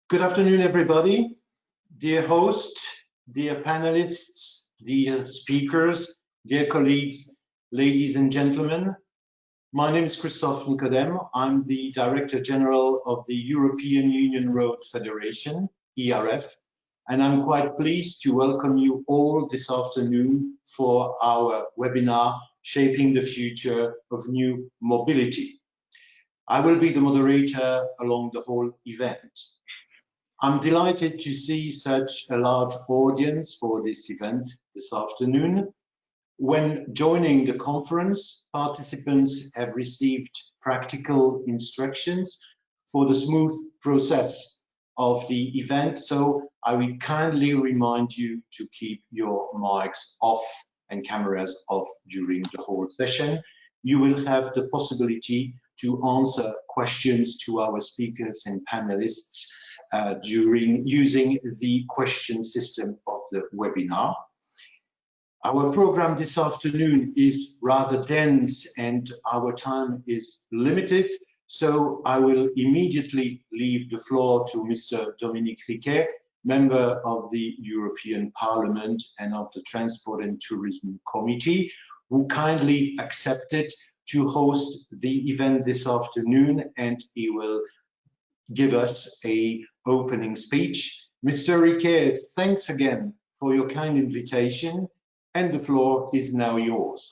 Good afternoon, everybody. Dear host, dear panelists, dear speakers, dear colleagues, ladies and gentlemen. My name is Christophe Nicodème. I'm the Director General of the European Union Road Federation, ERF, and I'm quite pleased to welcome you all this afternoon for our webinar, Shaping the Future of New Mobility. I will be the moderator along the whole event. I'm delighted to see such a large audience for this event this afternoon. When joining the conference, participants have received practical instructions for the smooth process of the event, so I will kindly remind you to keep your mics off and cameras off during the whole session. You will have the possibility to answer questions to our speakers and panelists during using the question system of the webinar. Our program this afternoon is rather dense and our time is limited, so I will immediately leave the floor to Mr. Dominique Riquet, member of the European Parliament and of the Transport and Tourism Committee, who kindly accepted to host the event this afternoon, and he will give us an opening speech. Mr. Riquet, thanks again for your kind invitation, and the floor is now yours.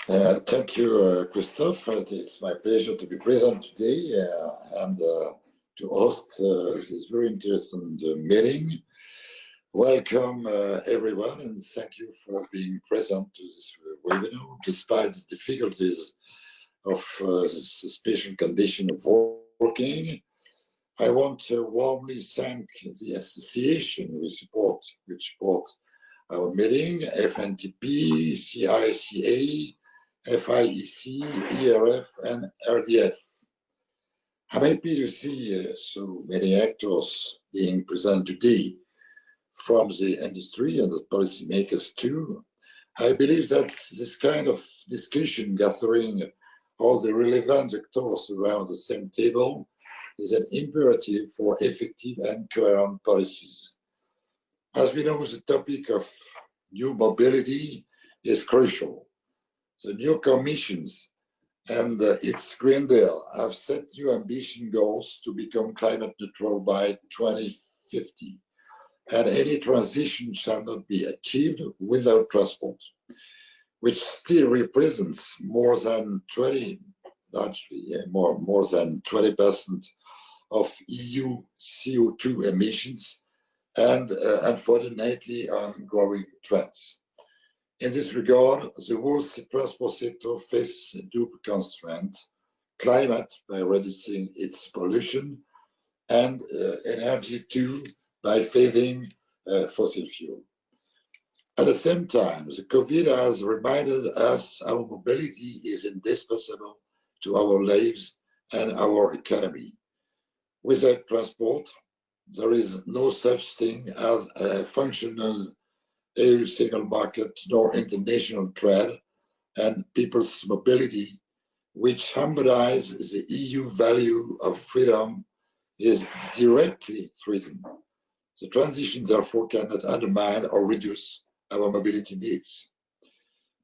Thank you, Christophe. It's my pleasure to be present today and to host this very interesting meeting. Welcome, everyone, and thank you for being present to this webinar, despite the difficulties of this special condition of working. I want to warmly thank the association which support our meeting, FNTP, CICA, FIEC, ERF, and RDF. I'm happy to see so many actors being present today, from the industry and the policymakers too. I believe that this kind of discussion gathering all the relevant actors around the same table is an imperative for effective and coherent policies. As we know, the topic of new mobility is crucial. The new commissions and its Green Deal have set new ambition goals to become climate neutral by 2050, and any transition shall not be achieved without transport, which still represents more than 20% of EU CO2 emissions, and unfortunately on growing trends. In this regard, the whole transport sector faces a double constraint: climate by reducing its pollution, and energy too by fading fossil fuel. At the same time, the COVID has reminded us our mobility is indispensable to our lives and our economy. Without transport, there is no such thing as a functional EU single market nor international trade, and people's mobility, which embodies the EU value of freedom, is directly threatened. The transition, therefore, cannot undermine or reduce our mobility needs.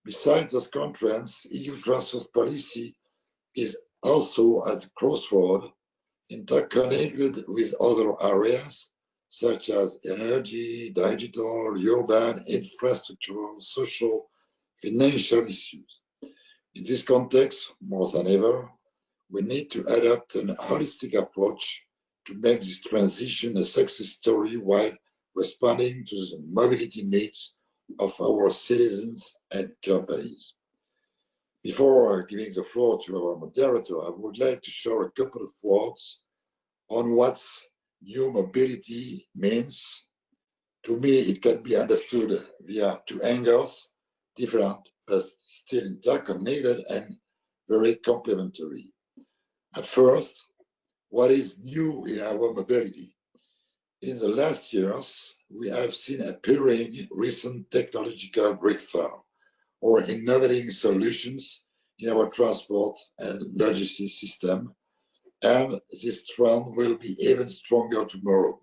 Besides this conference, EU transport policy is also at the crossroad, interconnected with other areas such as energy, digital, urban, infrastructural, social, financial issues. In this context, more than ever, we need to adopt an holistic approach to make this transition a success story while responding to the mobility needs of our citizens and companies. Before giving the floor to our moderator, I would like to share a couple of words on what new mobility means. To me, it can be understood via two angles, different but still interconnected and very complementary. At first, what is new in our mobility? In the last years, we have seen appearing recent technological breakthrough or innovating solutions in our transport and logistics system, and this trend will be even stronger tomorrow.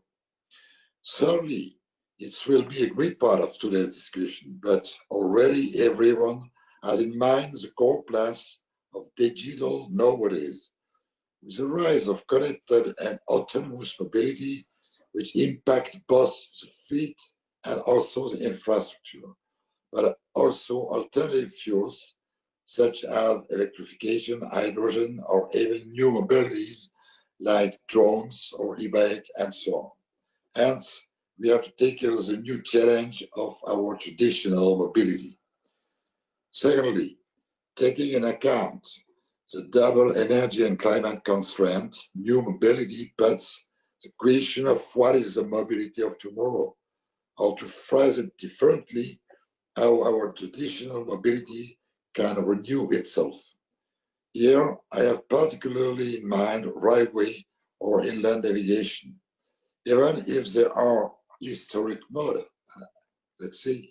Certainly, it will be a great part of today's discussion, but already everyone has in mind the core plus of digital nowadays. With the rise of connected and autonomous mobility, which impact both the fleet and also the infrastructure, but also alternative fuels such as electrification, hydrogen, or even new mobilities like drones or e-bike and so on. Hence, we have to take care of the new challenge of our traditional mobility. Secondly, taking into account the double energy and climate constraints, new mobility puts the creation of what is the mobility of tomorrow, or to phrase it differently, how our traditional mobility can renew itself. Here, I have particularly in mind railway or inland navigation. Even if there are historic modes, let's see,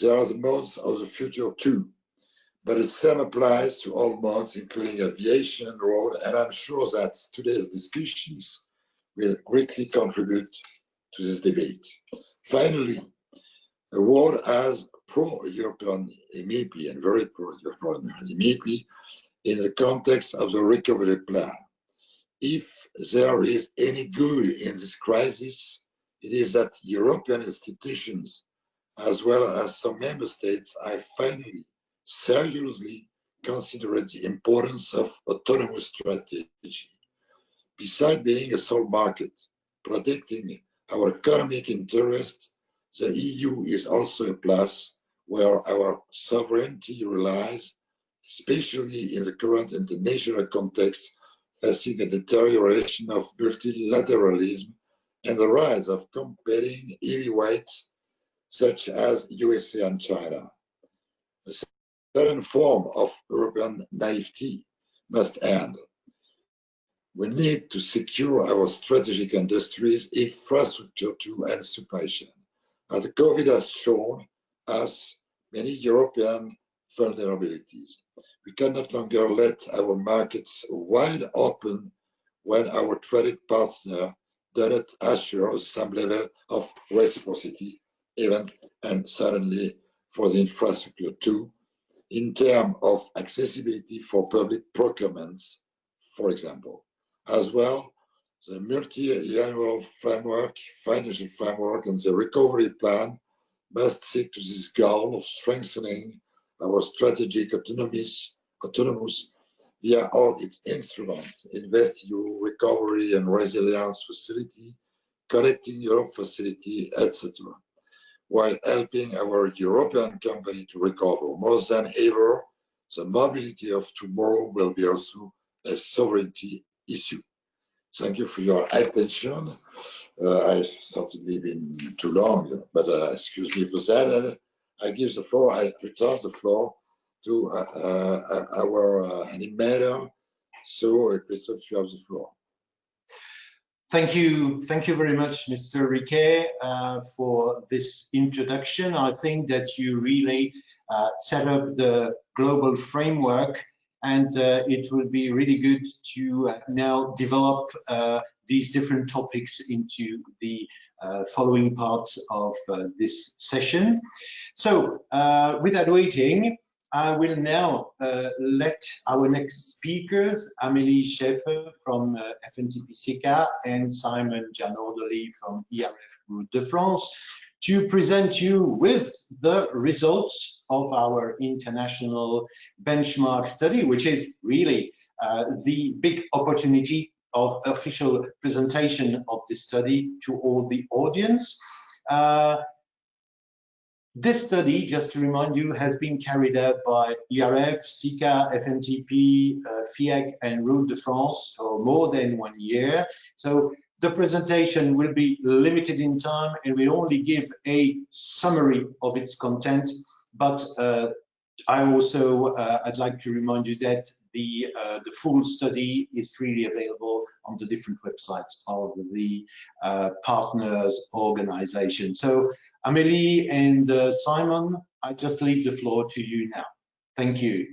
there are the modes of the future too. But the same applies to all modes, including aviation and road, and I'm sure that today's discussions will greatly contribute to this debate. Finally, the world has pro-European MEP and very pro-European MEP in the context of the recovery plan. If there is any good in this crisis, it is that European institutions, as well as some member states, have finally seriously considered the importance of autonomous strategy. Besides being a sole market, protecting our economic interests, the EU is also a place where our sovereignty relies, especially in the current international context, facing a deterioration of multilateralism and the rise of competing heavyweights such as USA and China. A certain form of European naivety must end. We need to secure our strategic industries, infrastructure too, and supply chain. As COVID has shown us many European vulnerabilities. We can no longer let our markets wide open when our trading partner does not assure the same level of reciprocity, even and certainly for the infrastructure too, in terms of accessibility for public procurements, for example. As well, the multi-annual framework, financial framework, and the recovery plan must seek to this goal of strengthening our strategic autonomous via all its instruments, InvestEU, Recovery and Resilience Facility, Connecting Europe Facility, etc., while helping our European company to recover. More than ever, the mobility of tomorrow will be also a sovereignty issue. Thank you for your attention. I've certainly been too long, but excuse me for that. And I give the floor, I return the floor to our animator. So, Christophe, you have the floor. Thank you very much, Mr. Riquet, for this introduction. I think that you really set up the global framework, and it will be really good to now develop these different topics into the following parts of this session. So, without waiting, I will now let our next speakers, Amélie Schäfer from FNTP-SECA and Simon Gianordoli from ERF Route de France, to present you with the results of our international benchmark study, which is really the big opportunity of official presentation of this study to all the audience. This study, just to remind you, has been carried out by ERF, SECA, FNTP, FIAC, and Route de France for more than 1 year. So the presentation will be limited in time and will only give a summary of its content. But I'd like to remind you that the full study is freely available on the different websites of the partners organization. So Amélie and Simon, I just leave the floor to you now. Thank you.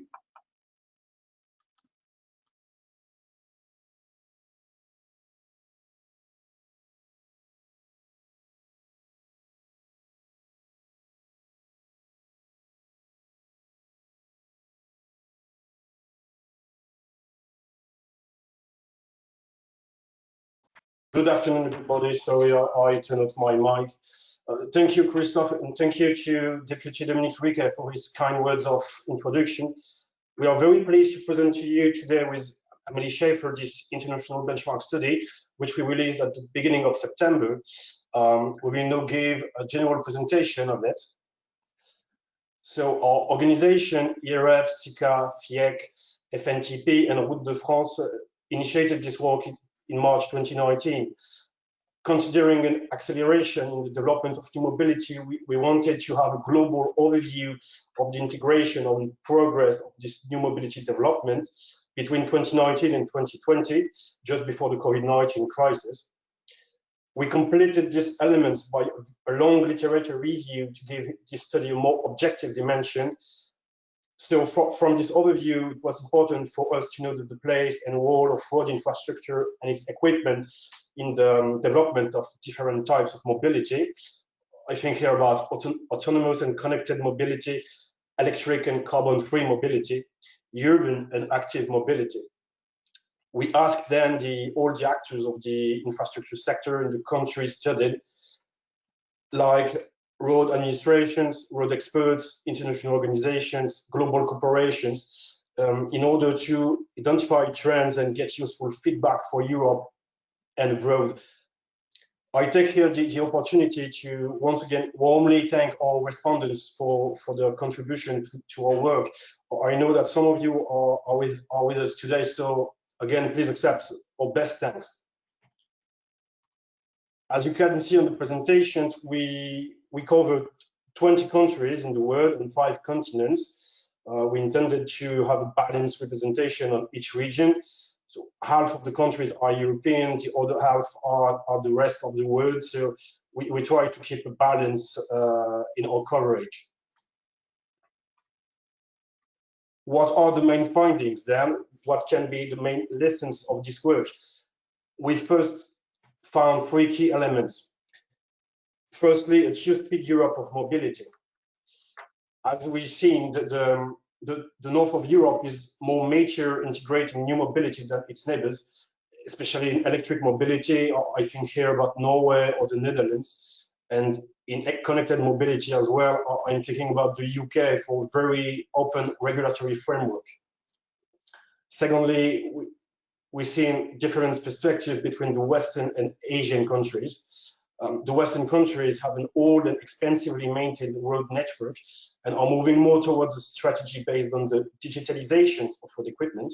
Good afternoon, everybody. Sorry, I turned off my mic. Thank you, Christophe, and thank you to Deputy Dominique Riquet for his kind words of introduction. We are very pleased to present to you today with Amélie Schaefer this international benchmark study, which we released at the beginning of September. We will now give a general presentation of it. So our organization, IRF, SICA, FIEC, FNTP, and Route de France initiated this work in March 2019. Considering an acceleration in the development of new mobility, we wanted to have a global overview of the integration and progress of this new mobility development between 2019 and 2020, just before the COVID-19 crisis. We completed these elements by a long literature review to give this study a more objective dimension. So from this overview, it was important for us to know the place and role of road infrastructure and its equipment in the development of different types of mobility. I think here about autonomous and connected mobility, electric and carbon-free mobility, urban and active mobility. We asked then all the actors of the infrastructure sector in the countries studied, like road administrations, road experts, international organizations, global corporations, in order to identify trends and get useful feedback for Europe and abroad. I take here the opportunity to once again warmly thank our respondents for their contribution to our work. I know that some of you are with us today, so again, please accept our best thanks. As you can see on the presentations, we covered 20 countries in the world and 5 continents. We intended to have a balanced representation on each region. So half of the countries are European, the other half are the rest of the world. So we try to keep a balance in our coverage. What are the main findings then? What can be the main lessons of this work? We first found 3 key elements. Firstly, a two-speed Europe of mobility. As we've seen, the north of Europe is more mature integrating new mobility than its neighbors, especially in electric mobility. I think here about Norway or the Netherlands, and in connected mobility as well. I'm thinking about the UK for a very open regulatory framework. Secondly, we see different perspectives between the Western and Asian countries. The Western countries have an old and expensively maintained road network and are moving more towards a strategy based on the digitalization of road equipment.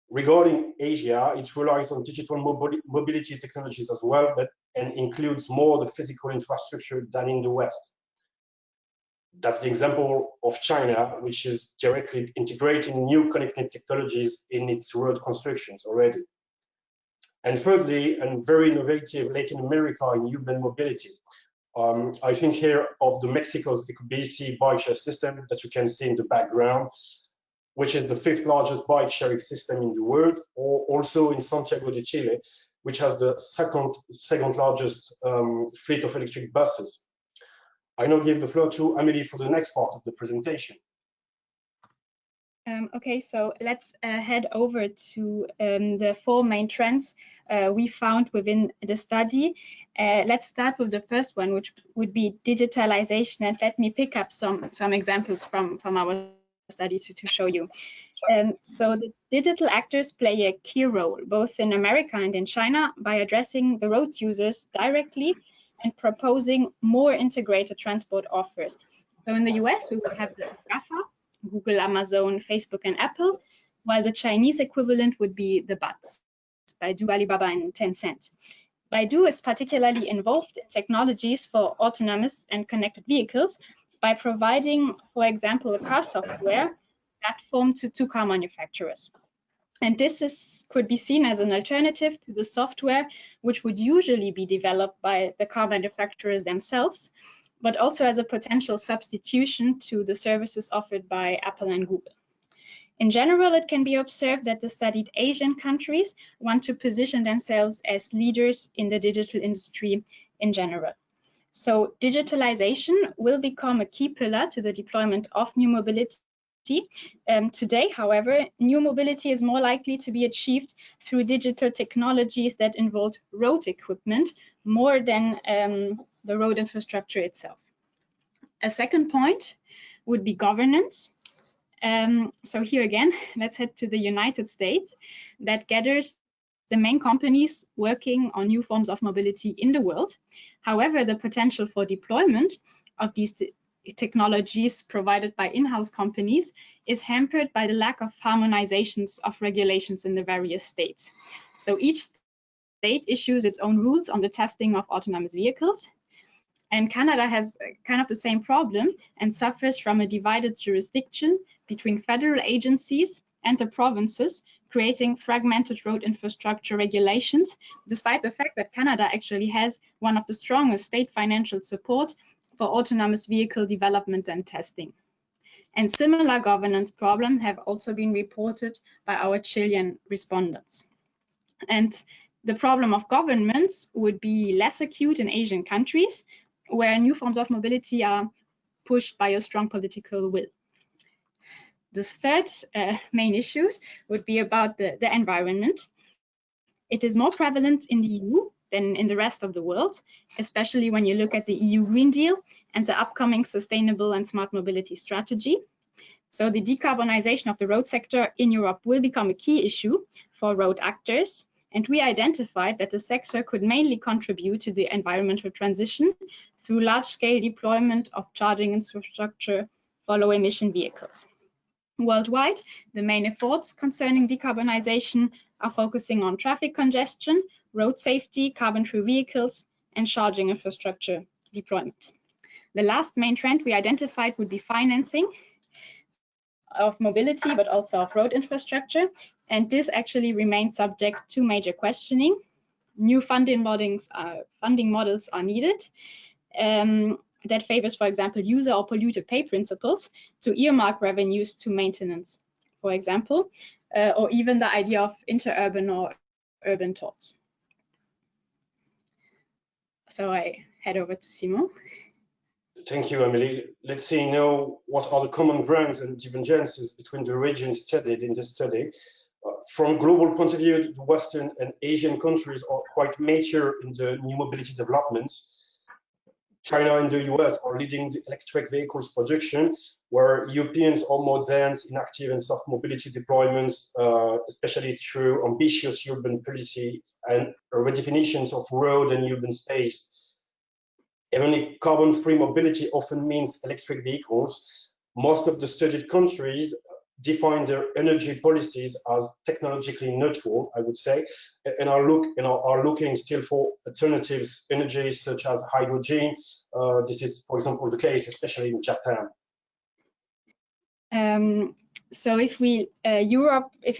Regarding Asia, it relies on digital mobility technologies as well, and includes more the physical infrastructure than in the West. That's the example of China, which is directly integrating new connected technologies in its road constructions already. And thirdly, and very innovative, Latin America in urban mobility. I think here of the Mexico's EcoBici bike share system that you can see in the background, which is the 5th largest bike sharing system in the world, or also in Santiago de Chile, which has the second largest fleet of electric buses. I now give the floor to Amélie for the next part of the presentation. Okay, so let's head over to the 4 main trends we found within the study. Let's start with the first one, which would be digitalization, and let me pick up some examples from our study to show you. So the digital actors play a key role both in America and in China by addressing the road users directly and proposing more integrated transport offers. So in the US, we will have the GAFA, Google, Amazon, Facebook, and Apple, while the Chinese equivalent would be the BATs, Baidu, Alibaba, and Tencent. Baidu is particularly involved in technologies for autonomous and connected vehicles by providing, for example, a car software platform to car manufacturers. And this could be seen as an alternative to the software, which would usually be developed by the car manufacturers themselves, but also as a potential substitution to the services offered by Apple and Google. In general, it can be observed that the studied Asian countries want to position themselves as leaders in the digital industry in general. So digitalization will become a key pillar to the deployment of new mobility Today, however, new mobility is more likely to be achieved through digital technologies that involve road equipment more than the road infrastructure itself. A second point would be governance. So here again, let's head to the United States that gathers the main companies working on new forms of mobility in the world. However, the potential for deployment of these technologies provided by in-house companies is hampered by the lack of harmonizations of regulations in the various states. So each state issues its own rules on the testing of autonomous vehicles. And Canada has kind of the same problem and suffers from a divided jurisdiction between federal agencies and the provinces, creating fragmented road infrastructure regulations, despite the fact that Canada actually has one of the strongest state financial support for autonomous vehicle development and testing. And similar governance problems have also been reported by our Chilean respondents. And the problem of governments would be less acute in Asian countries, where new forms of mobility are pushed by a strong political will. The third main issues would be about the environment. It is more prevalent in the EU than in the rest of the world, especially when you look at the EU Green Deal and the upcoming sustainable and smart mobility strategy. So the decarbonization of the road sector in Europe will become a key issue for road actors. And we identified that the sector could mainly contribute to the environmental transition through large-scale deployment of charging infrastructure for low-emission vehicles. Worldwide, the main efforts concerning decarbonization are focusing on traffic congestion, road safety, carbon-free vehicles, and charging infrastructure deployment. The last main trend we identified would be financing of mobility, but also of road infrastructure. And this actually remains subject to major questioning. New funding models are needed that favors, for example, user or polluter pay principles to earmark revenues to maintenance, for example, or even the idea of interurban or urban tolls. So I head over to Simon. Thank you, Emily. Let's see now what are the common grounds and divergences between the regions studied in the study. From a global point of view, the Western and Asian countries are quite mature in the new mobility developments. China and the US are leading the electric vehicles production, where Europeans are more advanced in active and soft mobility deployments, especially through ambitious urban policy and redefinitions of road and urban space. Even if carbon-free mobility often means electric vehicles, most of the studied countries define their energy policies as technologically neutral, I would say, and are looking still for alternatives energies such as hydrogen. This is, for example, the case, especially in Japan. So if you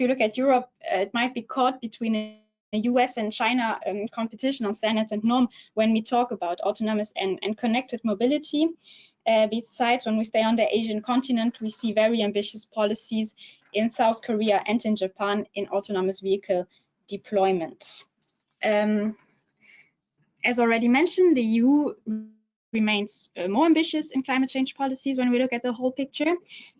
look at Europe, it might be caught between the US and China competition on standards and norm when we talk about autonomous and connected mobility. Besides, when we stay on the Asian continent, we see very ambitious policies in South Korea and in Japan in autonomous vehicle deployment. As already mentioned, the EU remains more ambitious in climate change policies when we look at the whole picture.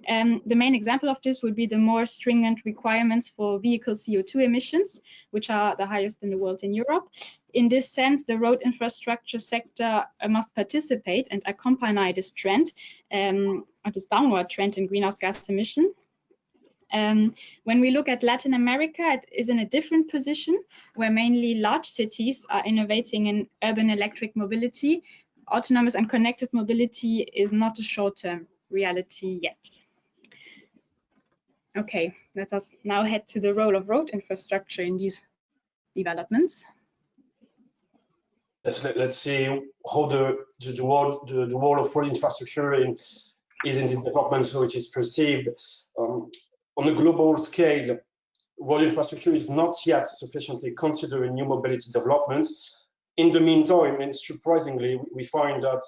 The main example of this would be the more stringent requirements for vehicle CO2 emissions, which are the highest in the world in Europe. In this sense, the road infrastructure sector must participate and accompany this trend, this downward trend in greenhouse gas emission. When we look at Latin America, it is in a different position, where mainly large cities are innovating in urban electric mobility. Autonomous and connected mobility is not a short-term reality yet. Okay, let us now head to the role of road infrastructure in these developments. Let's see how the role of road infrastructure is in the development, so it is perceived. On a global scale, road infrastructure is not yet sufficiently considered in new mobility developments. In the meantime, and surprisingly, we find that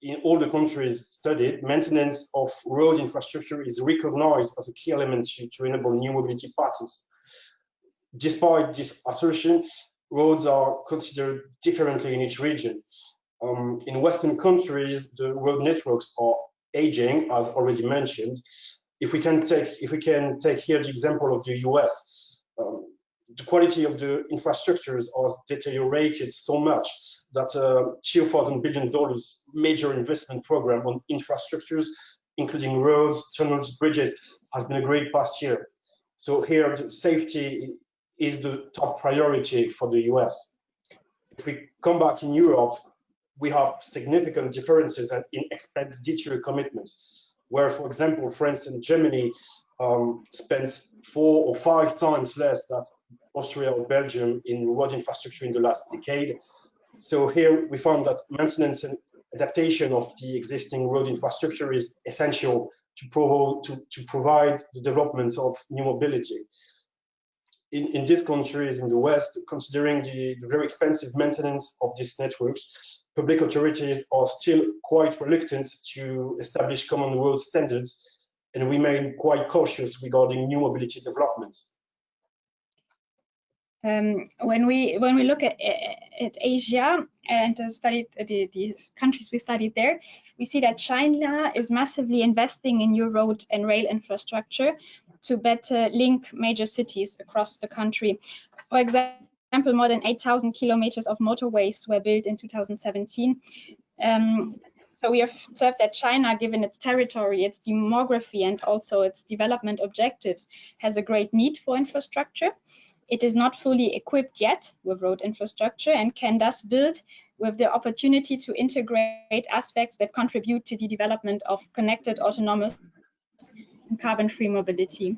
in all the countries studied, maintenance of road infrastructure is recognized as a key element to enable new mobility patterns. Despite this assertion, roads are considered differently in each region. In Western countries, the road networks are aging, as already mentioned, If we can take here the example of the US, the quality of the infrastructures has deteriorated so much that $2,000 billion major investment program on infrastructures, including roads, tunnels, bridges, has been agreed past year. So here, the safety is the top priority for the US. If we come back in Europe, we have significant differences in expenditure commitments, where, for example, France and Germany spent 4 or 5 times less than Austria or Belgium in road infrastructure in the last decade. So here we found that maintenance and adaptation of the existing road infrastructure is essential to provide the development of new mobility. In these countries in the West, considering the very expensive maintenance of these networks, public authorities are still quite reluctant to establish common road standards and remain quite cautious regarding new mobility developments. When we look at Asia and studied the countries we studied there, we see that China is massively investing in new road and rail infrastructure to better link major cities across the country. For example, more than 8,000 kilometers of motorways were built in 2017. So we have observed that China, given its territory, its demography, and also its development objectives, has a great need for infrastructure. It is not fully equipped yet with road infrastructure and can thus build with the opportunity to integrate aspects that contribute to the development of connected, autonomous, and carbon-free mobility.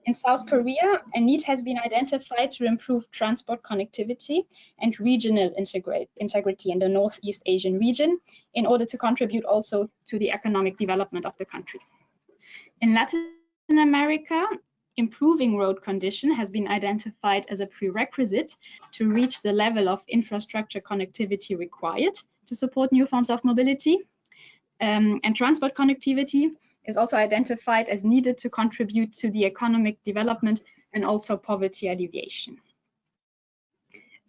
In South Korea, a need has been identified to improve transport connectivity and regional integrity in the Northeast Asian region in order to contribute also to the economic development of the country. In Latin America, improving road condition has been identified as a prerequisite to reach the level of infrastructure connectivity required to support new forms of mobility. And transport connectivity is also identified as needed to contribute to the economic development and also poverty alleviation.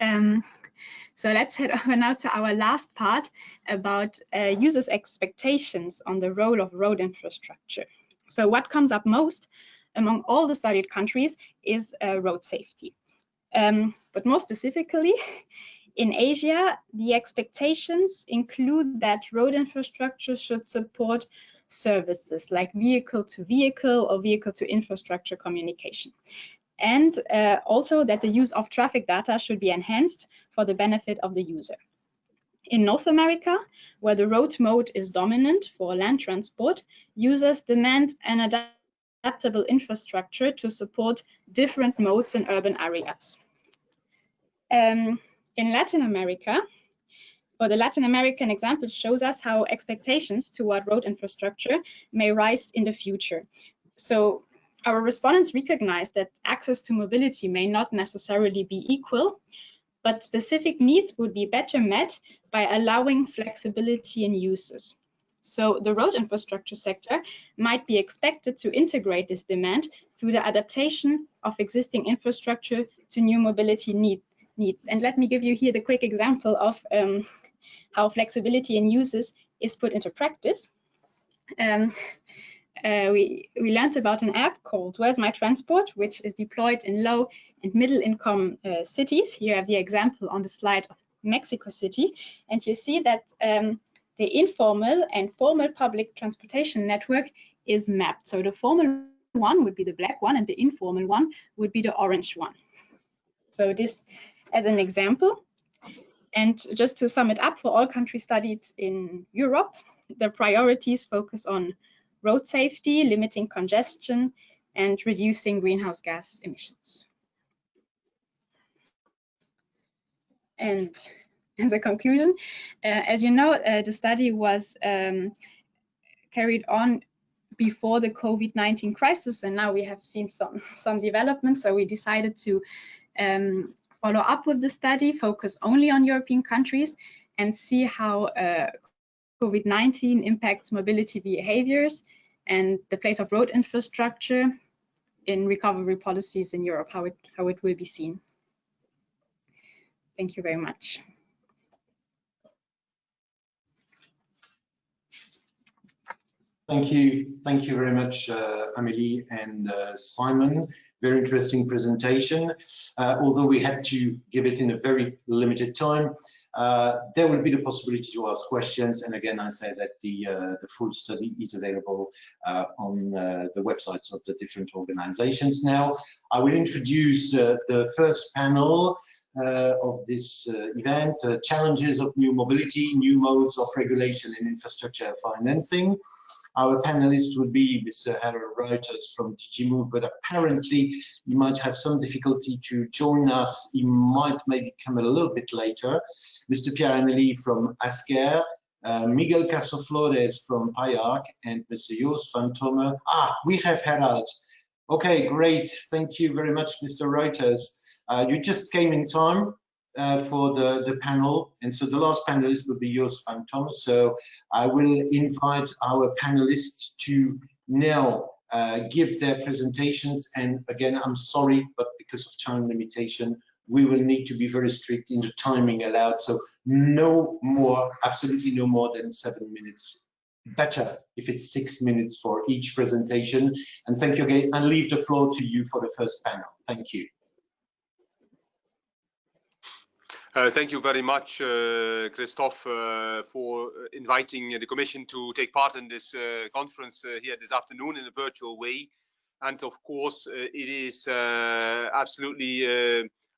So let's head over now to our last part about users' expectations on the role of road infrastructure. So what comes up most among all the studied countries is road safety. But more specifically, in Asia, the expectations include that road infrastructure should support services like vehicle-to-vehicle or vehicle-to-infrastructure communication. And also that the use of traffic data should be enhanced for the benefit of the user. In North America, where the road mode is dominant for land transport, users demand an adaptable infrastructure to support different modes in urban areas. In Latin America, or the Latin American example shows us how expectations toward road infrastructure may rise in the future. So our respondents recognize that access to mobility may not necessarily be equal, but specific needs would be better met by allowing flexibility in uses. So the road infrastructure sector might be expected to integrate this demand through the adaptation of existing infrastructure to new mobility needs. And let me give you here the quick example of how flexibility in uses is put into practice. We learned about an app called Where's My Transport, which is deployed in low and middle income cities. Here I have the example on the slide of Mexico City. And you see that the informal and formal public transportation network is mapped. So the formal one would be the black one and the informal one would be the orange one. So this as an example. And just to sum it up, for all countries studied in Europe, the priorities focus on road safety, limiting congestion, and reducing greenhouse gas emissions. And as a conclusion, as you know, the study was carried on before the COVID-19 crisis, and now we have seen some developments, so we decided to follow up with the study, focus only on European countries, and see how COVID-19 impacts mobility behaviors and the place of road infrastructure in recovery policies in Europe, how it will be seen. Thank you very much. Thank you very much, Amélie and Simon. Very interesting presentation. Although we had to give it in a very limited time, there will be the possibility to ask questions. And again, I say that the full study is available on the websites of the different organizations now. I will introduce the first panel of this event, Challenges of New Mobility, New Modes of Regulation and Infrastructure Financing. Our panelist would be Mr. Harold Reuters from DG Move, but apparently he might have some difficulty to join us. He might maybe come a little bit later. Mr. Pierre Anneli from Asker, Miguel Casoflores from PIARC, and Mr. Joost van Tomme. We have Harold. Okay, great. Thank you very much, Mr. Reuters. You just came in time for the panel, and so the last panelist will be Joost van Tomme. So I will invite our panelists to now give their presentations. And again, I'm sorry, but because of time limitation, we will need to be very strict in the timing allowed. So no more, absolutely no more than 7 minutes. Better if it's 6 minutes for each presentation. And thank you again. I'll leave the floor to you for the first panel. Thank you. Thank you very much, Christophe, for inviting the Commission to take part in this conference here this afternoon in a virtual way. And of course, it is absolutely,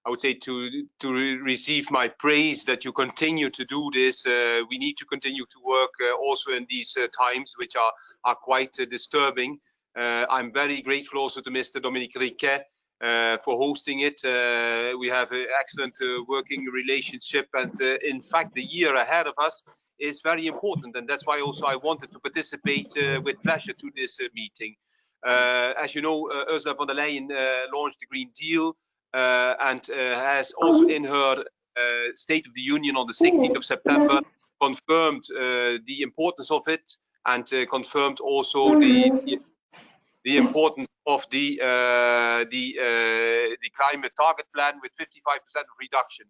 I would say, to receive my praise that you continue to do this. We need to continue to work also in these times, which are quite disturbing. I'm very grateful also to Mr. Dominique Riquet for hosting it. We have an excellent working relationship, and in fact the year ahead of us is very important, and that's why also I wanted to participate with pleasure to this meeting. As you know, Ursula von der Leyen launched the Green Deal and has also in her State of the Union on the 16th of September confirmed the importance of it, and confirmed also the importance of the climate target plan with 55% of reduction.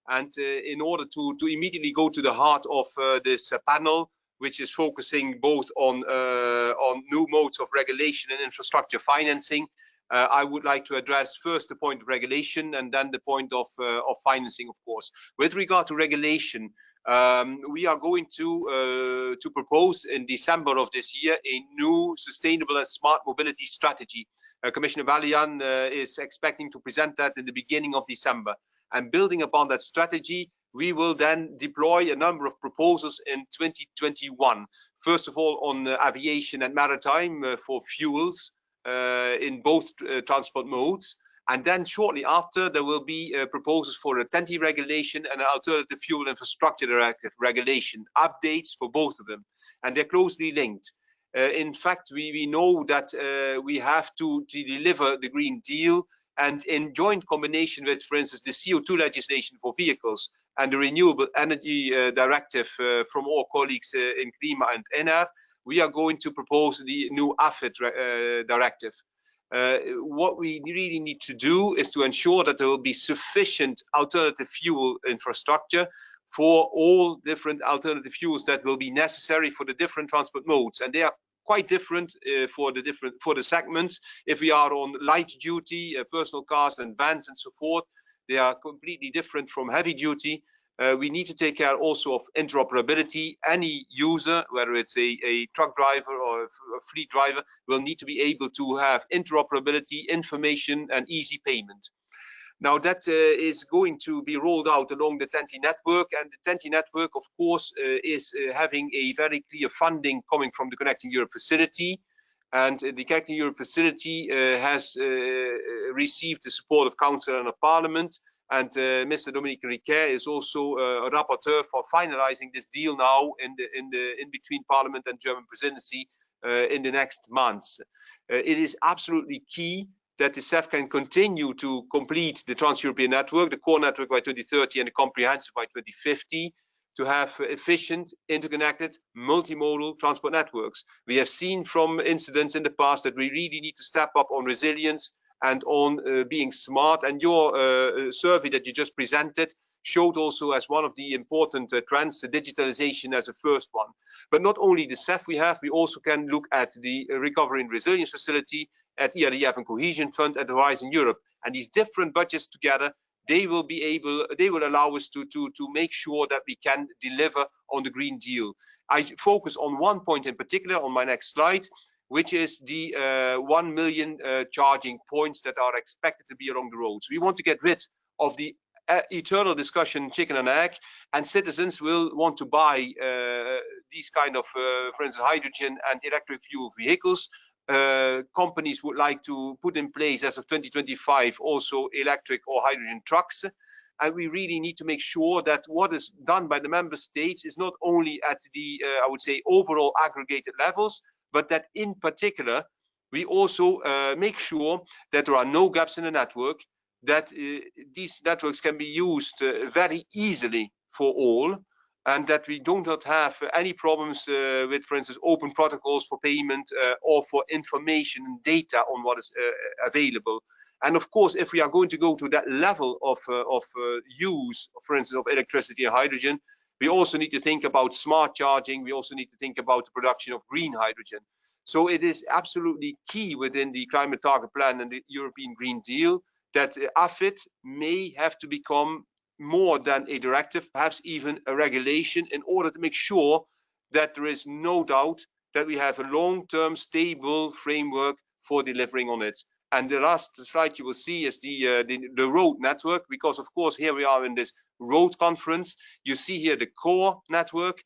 And in order to immediately go to the heart of this panel, which is focusing both on new modes of regulation and infrastructure financing, I would like to address first the point of regulation and then the point of financing, of course. With regard to regulation, we are going to propose in December of this year a new sustainable and smart mobility strategy. Commissioner Vălean is expecting to present that in the beginning of December. And building upon that strategy, we will then deploy a number of proposals in 2021. First of all, on aviation and maritime for fuels in both transport modes. And then shortly after, there will be proposals for a TEN-T regulation and an alternative fuel infrastructure directive regulation, updates for both of them. And they're closely linked. In fact, we know that we have to deliver the Green Deal, and in joint combination with, for instance, the CO2 legislation for vehicles and the renewable energy directive from our colleagues in Klima and ENER, we are going to propose the new AFID directive. What we really need to do is to ensure that there will be sufficient alternative fuel infrastructure for all different alternative fuels that will be necessary for the different transport modes, and they are quite different for the segments. If we are on light duty, personal cars and vans and so forth, they are completely different from heavy duty. We need to take care also of interoperability. Any user, whether it's a truck driver or a fleet driver, will need to be able to have interoperability, information, and easy payment. Now that is going to be rolled out along the TEN-T network, and the TEN-T network, of course, is having a very clear funding coming from the Connecting Europe facility. And the Connecting Europe facility has received the support of Council and of Parliament. And Mr. Dominique Riquet is also a rapporteur for finalizing this deal now in between Parliament and German presidency in the next months. It is absolutely key that the CEF can continue to complete the Trans-European network, the core network by 2030 and the comprehensive by 2050, to have efficient, interconnected, multimodal transport networks. We have seen from incidents in the past that we really need to step up on resilience and on being smart. And your survey that you just presented showed also as one of the important trends, the digitalization as a first one. But not only the CEF we also can look at the Recovery and Resilience Facility, at ERDF and Cohesion Fund, at Horizon Europe. And these different budgets together, they will allow us to make sure that we can deliver on the Green Deal. I focus on one point in particular on my next slide, which is the 1 million charging points that are expected to be along the roads. We want to get rid of the eternal discussion, chicken and egg, and citizens will want to buy these kind of, for instance, hydrogen and electric fuel vehicles. Companies would like to put in place as of 2025 also electric or hydrogen trucks. And we really need to make sure that what is done by the member states is not only at the, I would say, overall aggregated levels, but that in particular, we also make sure that there are no gaps in the network, that these networks can be used very easily for all, and that we do not have any problems with, for instance, open protocols for payment or for information and data on what is available. And of course, if we are going to go to that level of use, for instance, of electricity and hydrogen, we also need to think about smart charging. We also need to think about the production of green hydrogen. So it is absolutely key within the Climate Target Plan and the European Green Deal that AFID may have to become more than a directive, perhaps even a regulation, in order to make sure that there is no doubt that we have a long-term stable framework for delivering on it. And the last slide you will see is the road network, because of course here we are in this road conference. You see here the core network.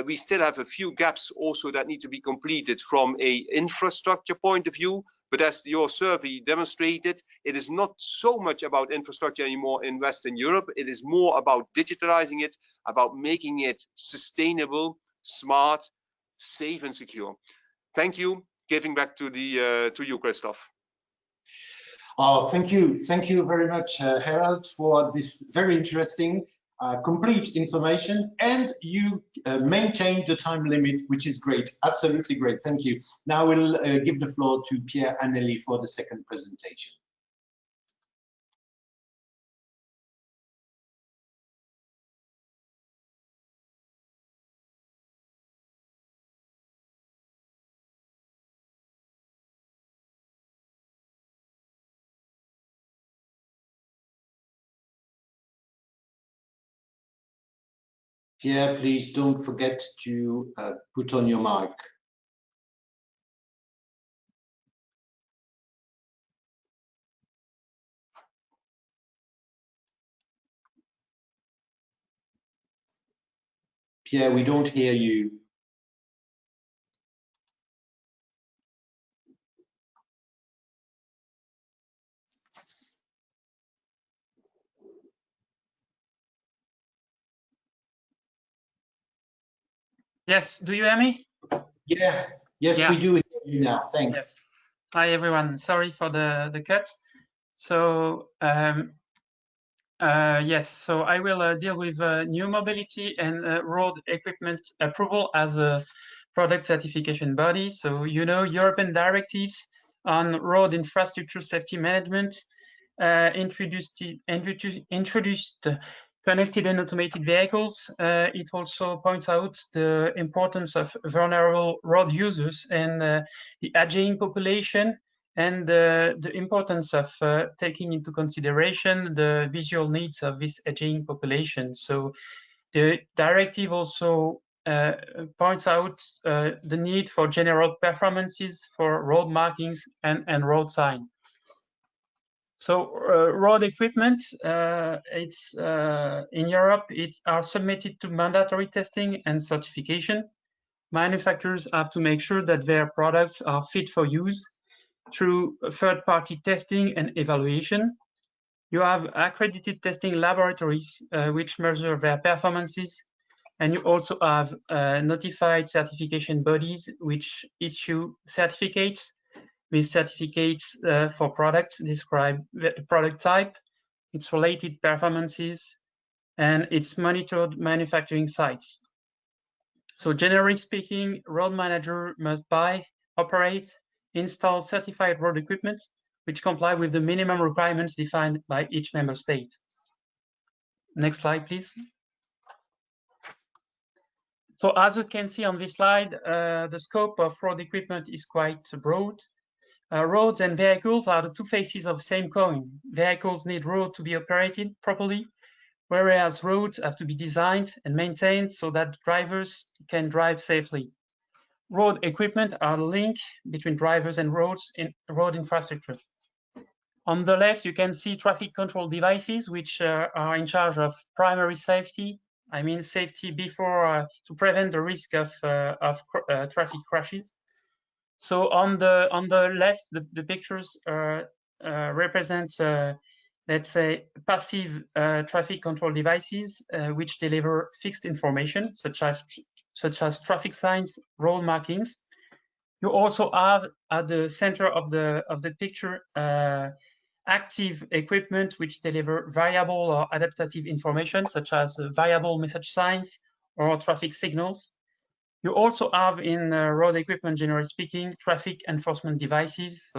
We still have a few gaps also that need to be completed from a infrastructure point of view. But as your survey demonstrated, it is not so much about infrastructure anymore in Western Europe. It is more about digitalizing it, about making it sustainable, smart, safe and secure. Thank you. Giving back to you, Christophe. Oh, thank you. Thank you very much, Harold, for this very interesting, complete information. And you maintained the time limit, which is great. Absolutely great. Thank you. Now we'll give the floor to Pierre Annely for the second presentation. Pierre, please don't forget to put on your mic. Pierre, we don't hear you. Yes, do you hear me? Yeah, yes, yeah. We do hear you now. Thanks. Yes. Hi, everyone. Sorry for the cuts. So, yes, so I will deal with new mobility and road equipment approval as a product certification body. So, you know, European directives on road infrastructure safety management introduced connected and automated vehicles. It also points out the importance of vulnerable road users and the aging population, and the importance of taking into consideration the visual needs of this aging population. So the directive also points out the need for general performances for road markings and road sign. So road equipment, it's in Europe, are submitted to mandatory testing and certification. Manufacturers have to make sure that their products are fit for use through third-party testing and evaluation. You have accredited testing laboratories which measure their performances, and you also have notified certification bodies which issue certificates. These certificates for products describe the product type, its related performances, and its monitored manufacturing sites. So generally speaking, road manager must buy, operate, install certified road equipment which comply with the minimum requirements defined by each member state. Next slide, please. So as you can see on this slide, the scope of road equipment is quite broad. Roads and vehicles are the two faces of the same coin. Vehicles need road to be operated properly, whereas roads have to be designed and maintained so that drivers can drive safely. Road equipment are the link between drivers and roads in road infrastructure. On the left, you can see traffic control devices, which are in charge of primary safety. I mean, safety before to prevent the risk of traffic crashes. So on the left, the pictures represent, let's say, passive traffic control devices which deliver fixed information, such as traffic signs, road markings. You also have at the center of the picture active equipment which deliver variable or adaptive information, such as variable message signs or traffic signals. You also have in road equipment, generally speaking, traffic enforcement devices,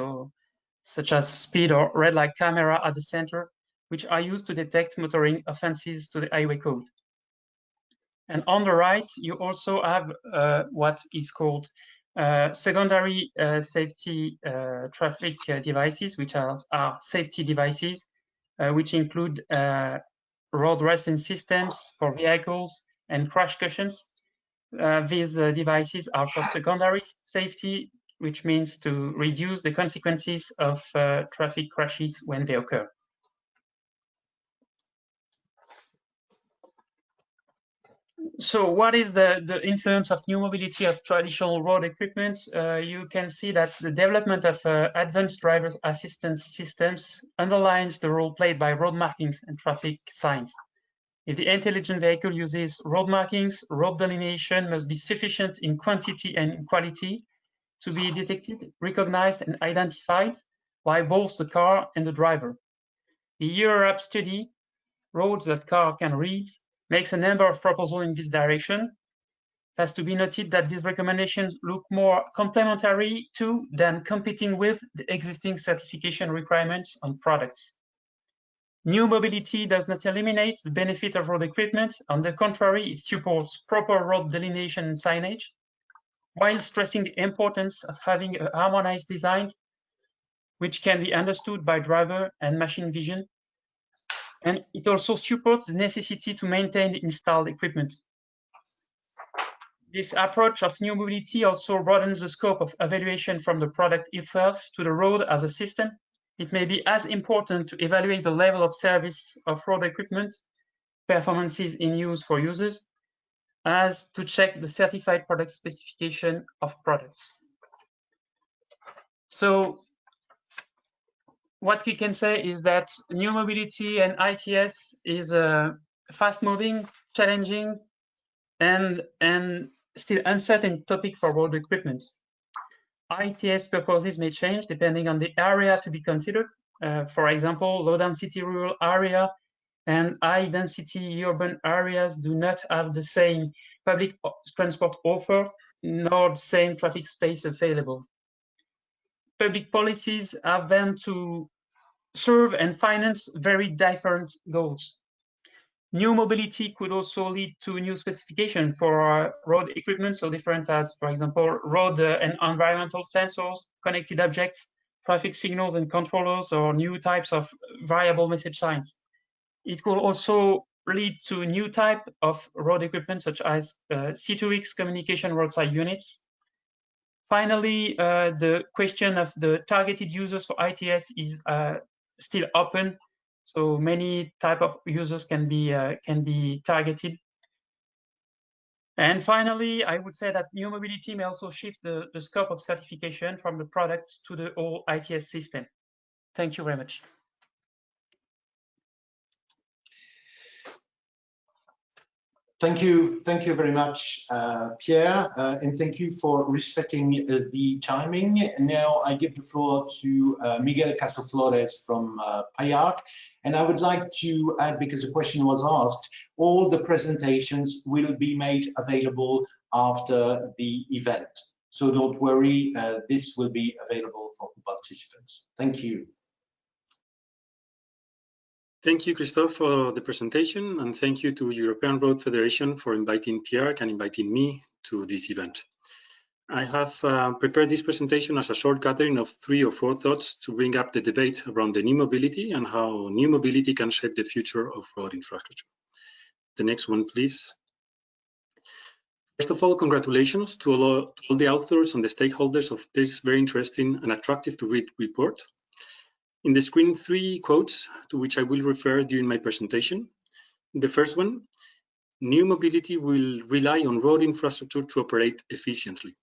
such as speed or red light camera at the center, which are used to detect motoring offenses to the highway code. And on the right, you also have what is called secondary safety traffic devices, which are safety devices, which include road resting systems for vehicles and crash cushions. These devices are for secondary safety, which means to reduce the consequences of traffic crashes when they occur. So what is the influence of new mobility of traditional road equipment? You can see that the development of advanced driver assistance systems underlines the role played by road markings and traffic signs. If the intelligent vehicle uses road markings, road delineation must be sufficient in quantity and in quality to be detected, recognized, and identified by both the car and the driver. The Europe study, Roads That Car Can Read, makes a number of proposals in this direction. It has to be noted that these recommendations look more complementary to than competing with the existing certification requirements on products. New mobility does not eliminate the benefit of road equipment. On the contrary, it supports proper road delineation and signage, while stressing the importance of having a harmonized design which can be understood by driver and machine vision. And it also supports the necessity to maintain the installed equipment. This approach of new mobility also broadens the scope of evaluation from the product itself to the road as a system. It may be as important to evaluate the level of service of road equipment, performances in use for users, as to check the certified product specification of products. So what we can say is that new mobility and ITS is a fast-moving, challenging, and still uncertain topic for road equipment. ITS purposes may change depending on the area to be considered. For example, low-density rural area and high-density urban areas do not have the same public transport offer, nor the same traffic space available. Public policies have then to serve and finance very different goals. New mobility could also lead to new specification for road equipment, so different as, for example, road and environmental sensors, connected objects, traffic signals and controllers, or new types of variable message signs. It could also lead to new type of road equipment, such as C2X communication roadside units. Finally, the question of the targeted users for ITS is still open. So many type of users can be targeted. And finally, I would say that new mobility may also shift the scope of certification from the product to the whole ITS system. Thank you very much. Thank you very much, Pierre, and thank you for respecting the timing. Now I give the floor to Miguel Casoflores from PIARC, and I would like to add, because the question was asked, all the presentations will be made available after the event. So don't worry, this will be available for participants. Thank you. Thank you, Christophe, for the presentation, and thank you to European Road Federation for inviting PIARC and inviting me to this event. I have prepared this presentation as a short gathering of 3 or 4 thoughts to bring up the debate around the new mobility and how new mobility can shape the future of road infrastructure. The next one, please. First of all, congratulations to all the authors and the stakeholders of this very interesting and attractive to read report. In the screen, 3 quotes to which I will refer during my presentation. The first one, new mobility will rely on road infrastructure to operate efficiently.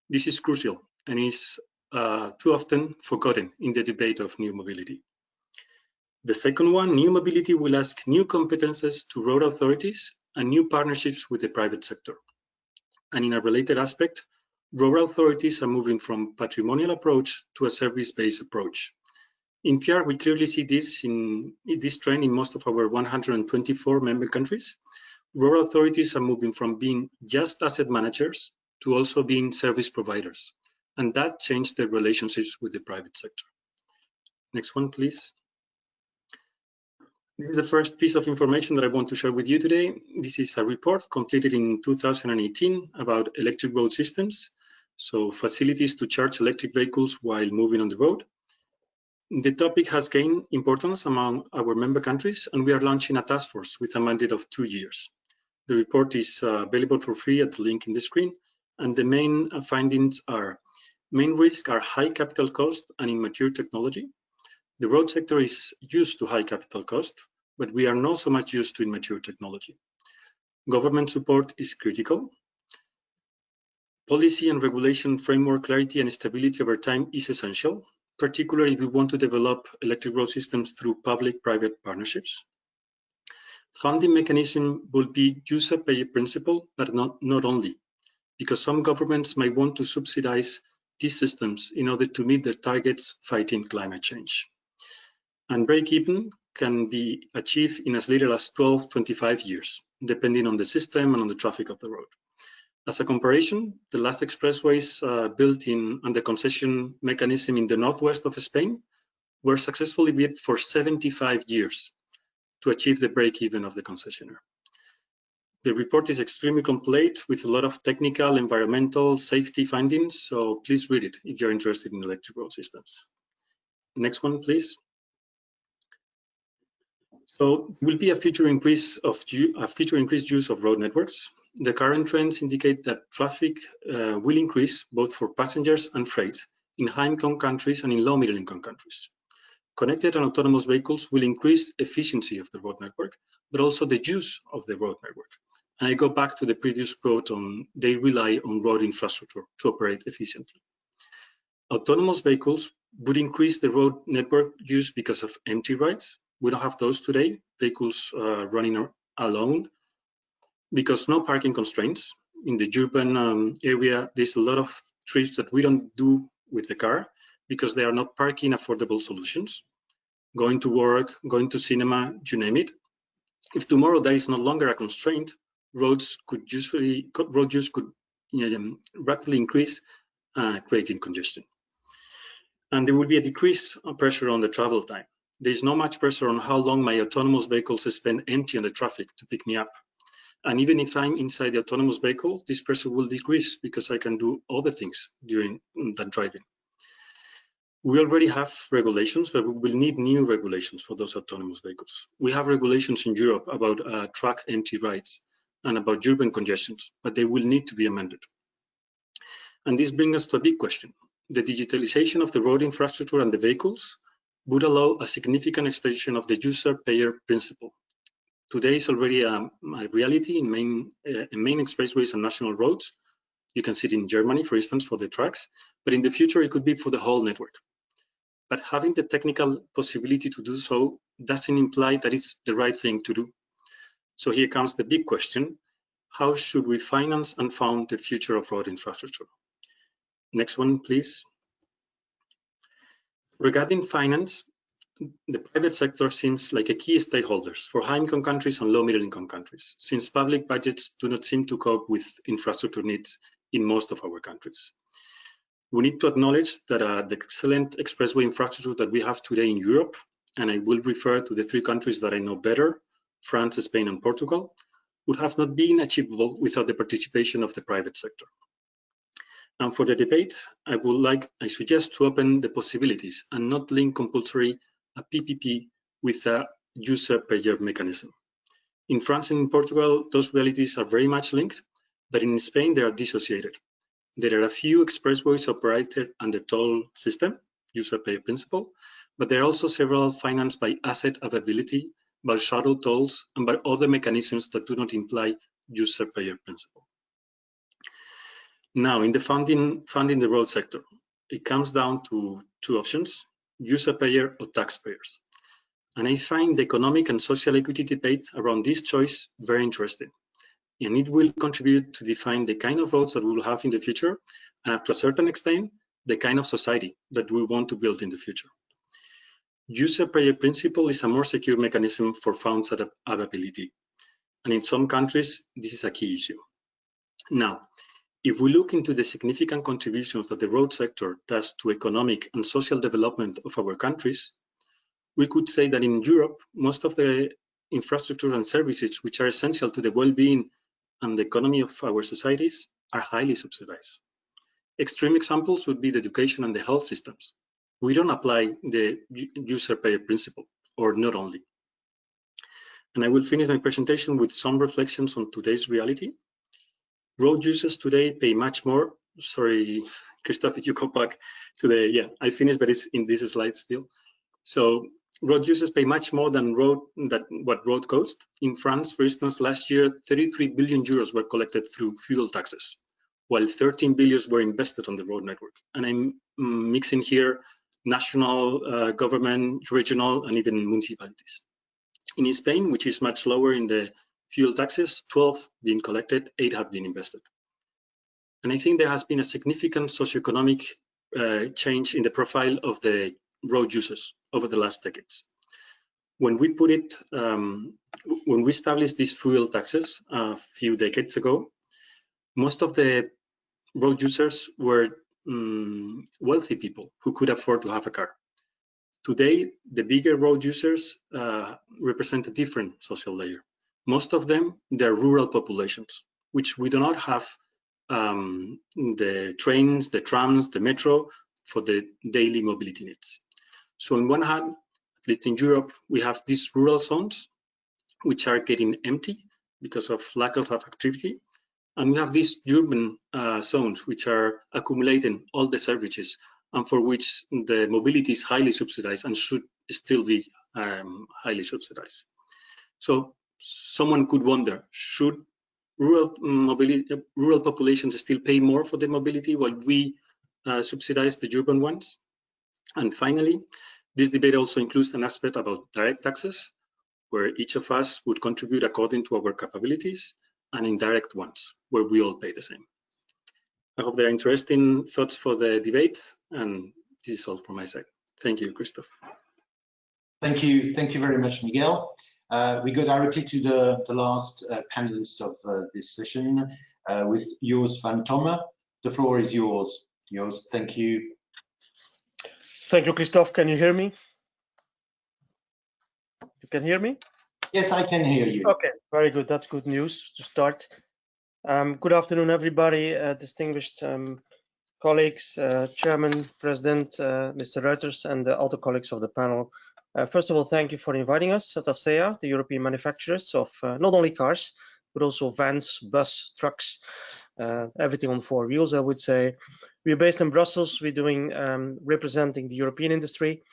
This is crucial and is too often forgotten in the debate of new mobility. The second one, new mobility will ask new competences to road authorities and new partnerships with the private sector. And in a related aspect, road authorities are moving from patrimonial approach to a service-based approach. In PIARC, we clearly see this trend in most of our 124 member countries. Road authorities are moving from being just asset managers to also being service providers, and that changed their relationships with the private sector. Next one, please. This is the first piece of information that I want to share with you today. This is a report completed in 2018 about electric road systems, so facilities to charge electric vehicles while moving on the road. The topic has gained importance among our member countries, and we are launching a task force with a mandate of 2 years. The report is available for free at the link in the screen, and the main findings are: main risks are high capital cost and immature technology. The road sector is used to high capital cost, but we are not so much used to immature technology. Government support is critical. Policy and regulation framework clarity and stability over time is essential, particularly if we want to develop electric road systems through public-private partnerships. Funding mechanism will be user-pay principle, but not only, because some governments might want to subsidize these systems in order to meet their targets fighting climate change. And break-even can be achieved in as little as 12-25 years, depending on the system and on the traffic of the road. As a comparison, the last expressways built under concession mechanism in the northwest of Spain were successfully built for 75 years to achieve the break-even of the concessionaire. The report is extremely complete with a lot of technical, environmental, safety findings, so please read it if you're interested in electric road systems. Next one, please. So will be a future increased use of road networks. The current trends indicate that traffic will increase both for passengers and freight in high-income countries and in low-middle-income countries. Connected and autonomous vehicles will increase efficiency of the road network, but also the use of the road network. And I go back to the previous quote on they rely on road infrastructure to operate efficiently. Autonomous vehicles would increase the road network use because of empty rides. We don't have those today, vehicles running alone, because no parking constraints. In the urban area, there's a lot of trips that we don't do with the car because they are not parking affordable solutions. Going to work, going to cinema, you name it. If tomorrow there is no longer a constraint, road use could rapidly increase, creating congestion. And there will be a decrease of pressure on the travel time. There is not much pressure on how long my autonomous vehicles spend empty on the traffic to pick me up. And even if I'm inside the autonomous vehicle, this pressure will decrease because I can do other things during that driving. We already have regulations, but we will need new regulations for those autonomous vehicles. We have regulations in Europe about truck empty rides and about urban congestions, but they will need to be amended. And this brings us to a big question. The digitalization of the road infrastructure and the vehicles would allow a significant extension of the user-payer principle. Today is already a reality in main expressways and national roads. You can see it in Germany, for instance, for the trucks, but in the future it could be for the whole network. But having the technical possibility to do so doesn't imply that it's the right thing to do. So here comes the big question: how should we finance and fund the future of road infrastructure? Next one, please. Regarding finance, the private sector seems like a key stakeholder for high-income countries and low-middle-income countries, since public budgets do not seem to cope with infrastructure needs in most of our countries. We need to acknowledge that the excellent expressway infrastructure that we have today in Europe and I will refer to the three countries that I know better, France, Spain, and Portugal, would have not been achievable without the participation of the private sector. And for the debate, I suggest to open the possibilities and not link compulsory a PPP with a user-payer mechanism. In France and in Portugal, those realities are very much linked, but in Spain, they are dissociated. There are a few expressways operated under toll system, user-payer principle, but there are also several financed by asset availability, by shuttle tolls, and by other mechanisms that do not imply user-payer principle. Now, in the funding the road sector, it comes down to two options, user-payer or taxpayers. And I find the economic and social equity debate around this choice very interesting. And it will contribute to define the kind of roads that we will have in the future, and up to a certain extent, the kind of society that we want to build in the future. User-payer principle is a more secure mechanism for funds availability. And in some countries, this is a key issue. Now, if we look into the significant contributions that the road sector does to economic and social development of our countries, we could say that in Europe, most of the infrastructure and services which are essential to the well-being and the economy of our societies are highly subsidized. Extreme examples would be the education and the health systems. We don't apply the user-payer principle, or not only. And I will finish my presentation with some reflections on today's reality. Road users today pay much more. Sorry, Christophe, if you go back to the, yeah, I finished, but it's in this slide still. So road users pay much more than what road cost. In France, for instance, last year, 33 billion euros were collected through fuel taxes, while 13 billion were invested on the road network. And I'm mixing here national government, regional, and even municipalities. In Spain, which is much lower in the fuel taxes, 12 being collected, 8 have been invested. And I think there has been a significant socioeconomic change in the profile of the road users over the last decades. When we when we established these fuel taxes a few decades ago, most of the road users were wealthy people who could afford to have a car. Today, the bigger road users represent a different social layer. Most of them, they're rural populations, which we do not have the trains, the trams, the metro for the daily mobility needs. So on one hand, at least in Europe, we have these rural zones, which are getting empty because of lack of activity. And we have these urban zones, which are accumulating all the services and for which the mobility is highly subsidized and should still be highly subsidized. So someone could wonder, should rural populations still pay more for the mobility while we subsidize the urban ones? And finally, this debate also includes an aspect about direct taxes, where each of us would contribute according to our capabilities, and indirect ones, where we all pay the same. I hope there are interesting thoughts for the debate, and this is all from my side. Thank you, Christophe. Thank you very much, Miguel. We go directly to the last panelist of this session with Joost van Tomme. The floor is yours. Joost, thank you. Thank you, Christophe. Can you hear me? You can hear me? Yes, I can hear you. Okay, very good. That's good news to start. Good afternoon, everybody, distinguished colleagues, Chairman, President, Mr. Reuters, and the other colleagues of the panel. First of all, thank you for inviting us at ACEA, the European manufacturers of not only cars, but also vans, bus, trucks, everything on four wheels, I would say. We're based in Brussels. We're doing representing the European industry,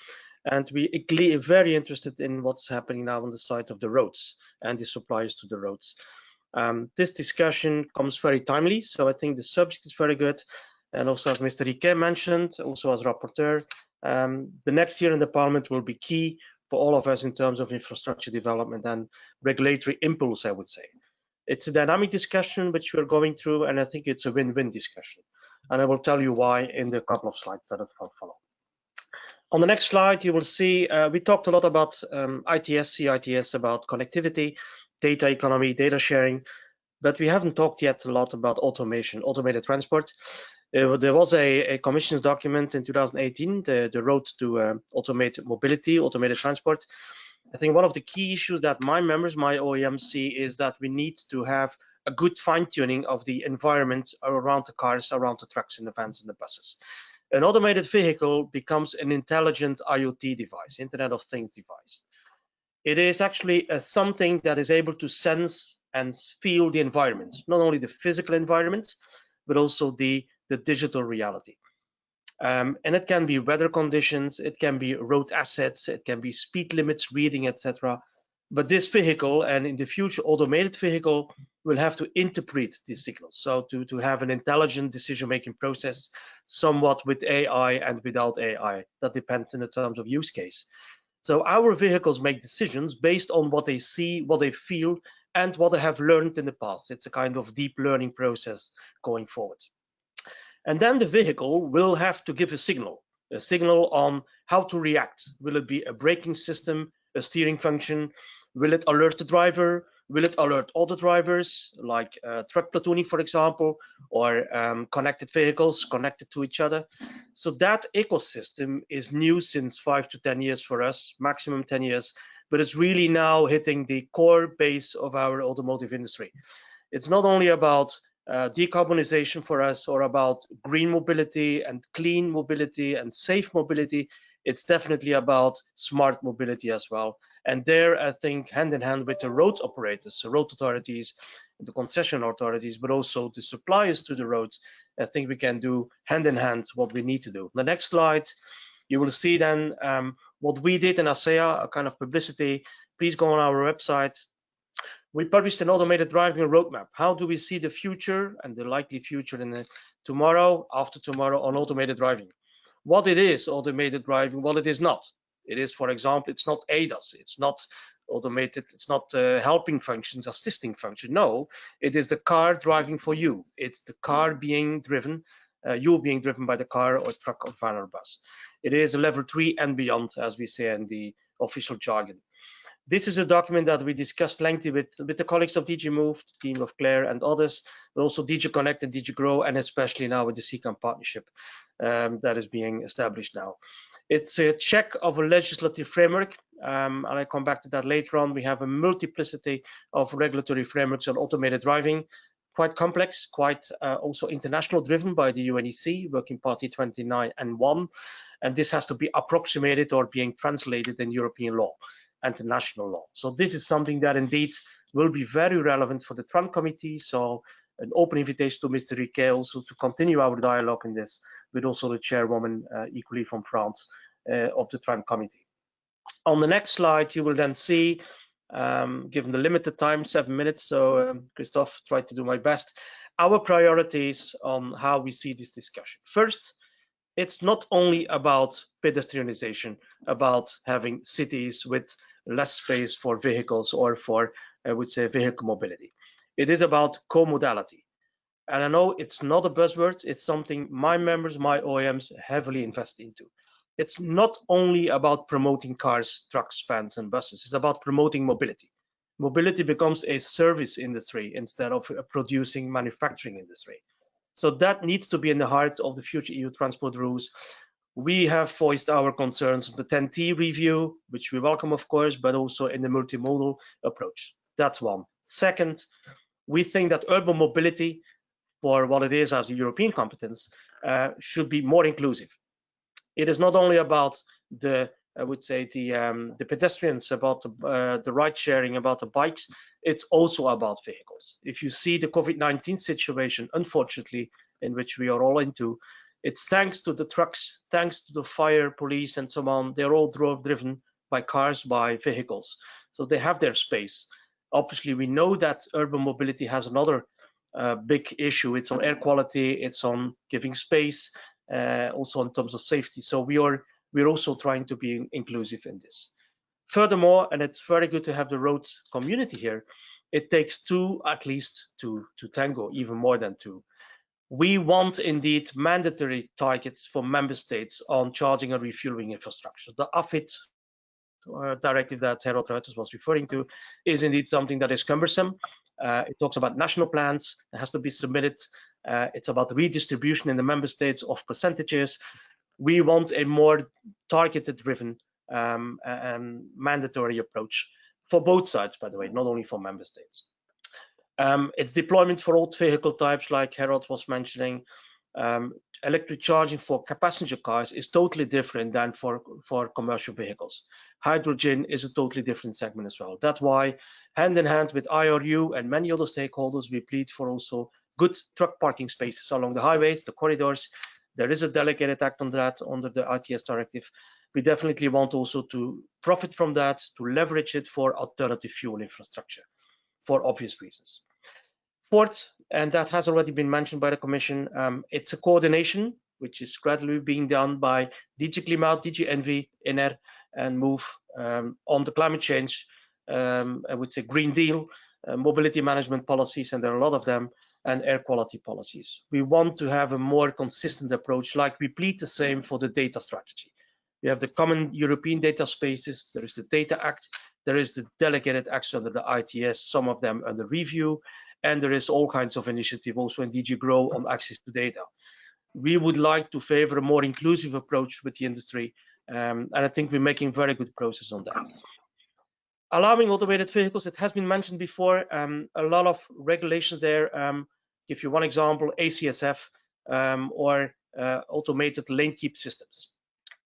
and we're very interested in what's happening now on the side of the roads and the suppliers to the roads. This discussion comes very timely, so I think the subject is very good. And also, as Mr. Riquet mentioned, also as rapporteur, the next year in the Parliament will be key for all of us in terms of infrastructure development and regulatory impulse, I would say. It's a dynamic discussion which we're going through, and I think it's a win-win discussion. And I will tell you why in the couple of slides that follow. On the next slide, you will see we talked a lot about ITS, CITS, about connectivity, data economy, data sharing, but we haven't talked yet a lot about automation, automated transport. There was a Commission's document in 2018, the Road to Automated Mobility, Automated Transport. I think one of the key issues that my members, my OEMs see is that we need to have a good fine-tuning of the environment around the cars, around the trucks and the vans and the buses. An automated vehicle becomes an intelligent IoT device, Internet of Things device. It is actually something that is able to sense and feel the environment, not only the physical environment, but also the digital reality. And it can be weather conditions, it can be road assets, it can be speed limits reading, etc. But this vehicle, and in the future automated vehicle, will have to interpret these signals. So to have an intelligent decision-making process, somewhat with AI and without AI. That depends in the terms of use case. So our vehicles make decisions based on what they see, what they feel, and what they have learned in the past. It's a kind of deep learning process going forward. And then the vehicle will have to give a signal on how to react. Will it be a braking system, a steering function? Will it alert the driver? Will it alert other drivers, like truck platooning, for example, or connected vehicles connected to each other? So that ecosystem is new since 5 to 10 years for us, maximum 10 years, but it's really now hitting the core base of our automotive industry. It's not only about decarbonization for us or about green mobility and clean mobility and safe mobility. It's definitely about smart mobility as well. And there, I think, hand in hand with the road operators, the road authorities, the concession authorities, but also the suppliers to the roads, I think we can do hand in hand what we need to do. The next slide, you will see then what we did in ASEA, a kind of publicity. Please go on our website. We published an automated driving roadmap. How do we see the future and the likely future in the tomorrow, after tomorrow on automated driving? What it is automated driving, what it is not. It is, for example, it's not ADAS, it's not automated, it's not helping functions, assisting function. No, it is the car driving for you. It's the car being driven, you being driven by the car or truck or van or bus. It is a level 3 and beyond, as we say in the official jargon. This is a document that we discussed lengthy with the colleagues of DG Move, the team of Claire and others, but also DG Connect and DG Grow, and especially now with the CCAM partnership that is being established now. It's a check of a legislative framework, and I come back to that later on. We have a multiplicity of regulatory frameworks on automated driving, quite complex, quite also international driven by the UNEC, Working Party 29 and 1, and this has to be approximated or being translated in European law and international law. So this is something that indeed will be very relevant for the TRAN committee. So an open invitation to Mr. Riquet also to continue our dialogue in this, with also the chairwoman equally from France of the TRAN committee. On the next slide, you will then see, given the limited time, 7 minutes, so Christophe, tried to do my best, our priorities on how we see this discussion. First, it's not only about pedestrianization, about having cities with less space for vehicles or for, I would say, vehicle mobility. It is about co-modality. And I know it's not a buzzword, it's something my members, my OEMs heavily invest into. It's not only about promoting cars, trucks, vans, and buses, it's about promoting mobility. Mobility becomes a service industry instead of a producing manufacturing industry. So that needs to be in the heart of the future EU transport rules. We have voiced our concerns of the TEN-T review, which we welcome, of course, but also in the multimodal approach. That's one. Second, we think that urban mobility, for what it is as a European competence, should be more inclusive. It is not only about the, I would say, the pedestrians, about the ride sharing, about the bikes, it's also about vehicles. If you see the COVID-19 situation, unfortunately, in which we are all into, it's thanks to the trucks, thanks to the fire, police, and so on. They're all driven by cars, by vehicles. So they have their space. Obviously, we know that urban mobility has another big issue. It's on air quality, it's on giving space, also in terms of safety. So we're also trying to be inclusive in this. Furthermore, and it's very good to have the roads community here, it takes two at least to tango, even more than two. We want indeed mandatory targets for member states on charging and refueling infrastructure. The AFIT directive that Harold Reuters was referring to is indeed something that is cumbersome. It talks about national plans. It has to be submitted It's about redistribution in the member states of percentages. We want a more targeted driven and mandatory approach for both sides, by the way, not only for member states. It's deployment for all vehicle types, like Harold was mentioning. Electric charging for passenger cars is totally different than for commercial vehicles. Hydrogen is a totally different segment as well. That's why, hand in hand with IRU and many other stakeholders, we plead for also good truck parking spaces along the highways, the corridors. There is a delegated act on that under the ITS directive. We definitely want also to profit from that, to leverage it for alternative fuel infrastructure for obvious reasons. Fourth, and that has already been mentioned by the Commission, it's a coordination which is gradually being done by DG Climat, DG Envy, INER, and MOVE on the climate change, I would say Green Deal, mobility management policies, and there are a lot of them, and air quality policies. We want to have a more consistent approach, like we plead the same for the data strategy. We have the common European data spaces, there is the Data Act, there is the delegated acts under the ITS, some of them under review, and there is all kinds of initiative also in DG GROW on access to data. We would like to favor a more inclusive approach with the industry, and I think we're making very good progress on that. Allowing automated vehicles, it has been mentioned before, a lot of regulations there. Give you one example, ACSF or automated lane keep systems.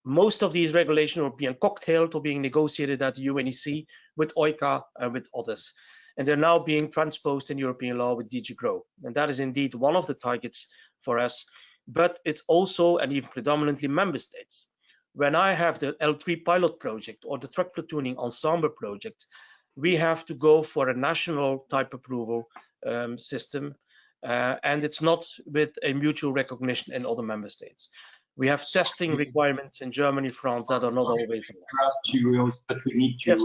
Most of these regulations are being cocktailed or being negotiated at the UNEC with OICA and with others. And they're now being transposed in European law with DG GROW. And that is indeed one of the targets for us, but it's also, and even predominantly, member states. When I have the L3 pilot project or the truck platooning ensemble project, we have to go for a national type approval system, and it's not with a mutual recognition in other member states. We have testing requirements in Germany, France that are not always allowed. But we need to. Yes.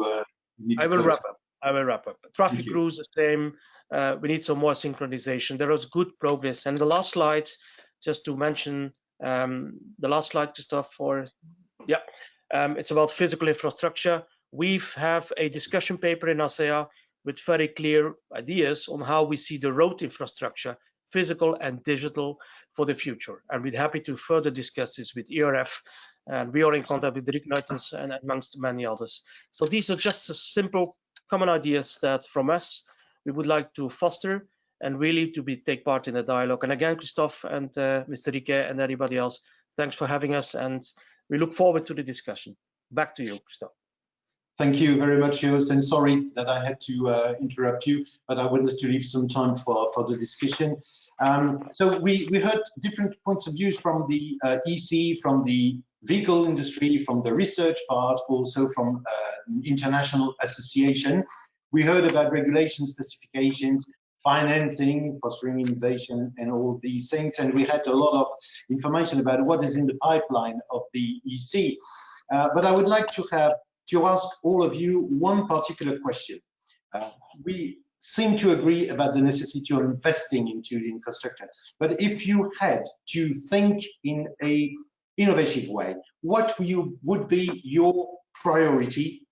I will wrap up. Traffic rules the same. We need some more synchronization. There is good progress. And the last slide, just to mention the last slide, Christophe, it's about physical infrastructure. We have a discussion paper in ASEA with very clear ideas on how we see the road infrastructure, physical and digital, for the future. And we're happy to further discuss this with ERF. And we are in contact with Rick Nuitens and amongst many others. So these are just a simple common ideas that from us, we would like to foster and really to take part in the dialogue. And again, Christophe and Mr. Riquet and everybody else, thanks for having us. And we look forward to the discussion. Back to you, Christophe. Thank you very much, Joost, and sorry that I had to interrupt you, but I wanted to leave some time for the discussion. So we heard different points of views from the EC, from the vehicle industry, from the research part, also from international association. We heard about regulation specifications, financing, fostering innovation, and all these things. And we had a lot of information about what is in the pipeline of the EC. But I would like to ask all of you one particular question. We seem to agree about the necessity of investing into the infrastructure. But if you had to think in a innovative way, what would be your priority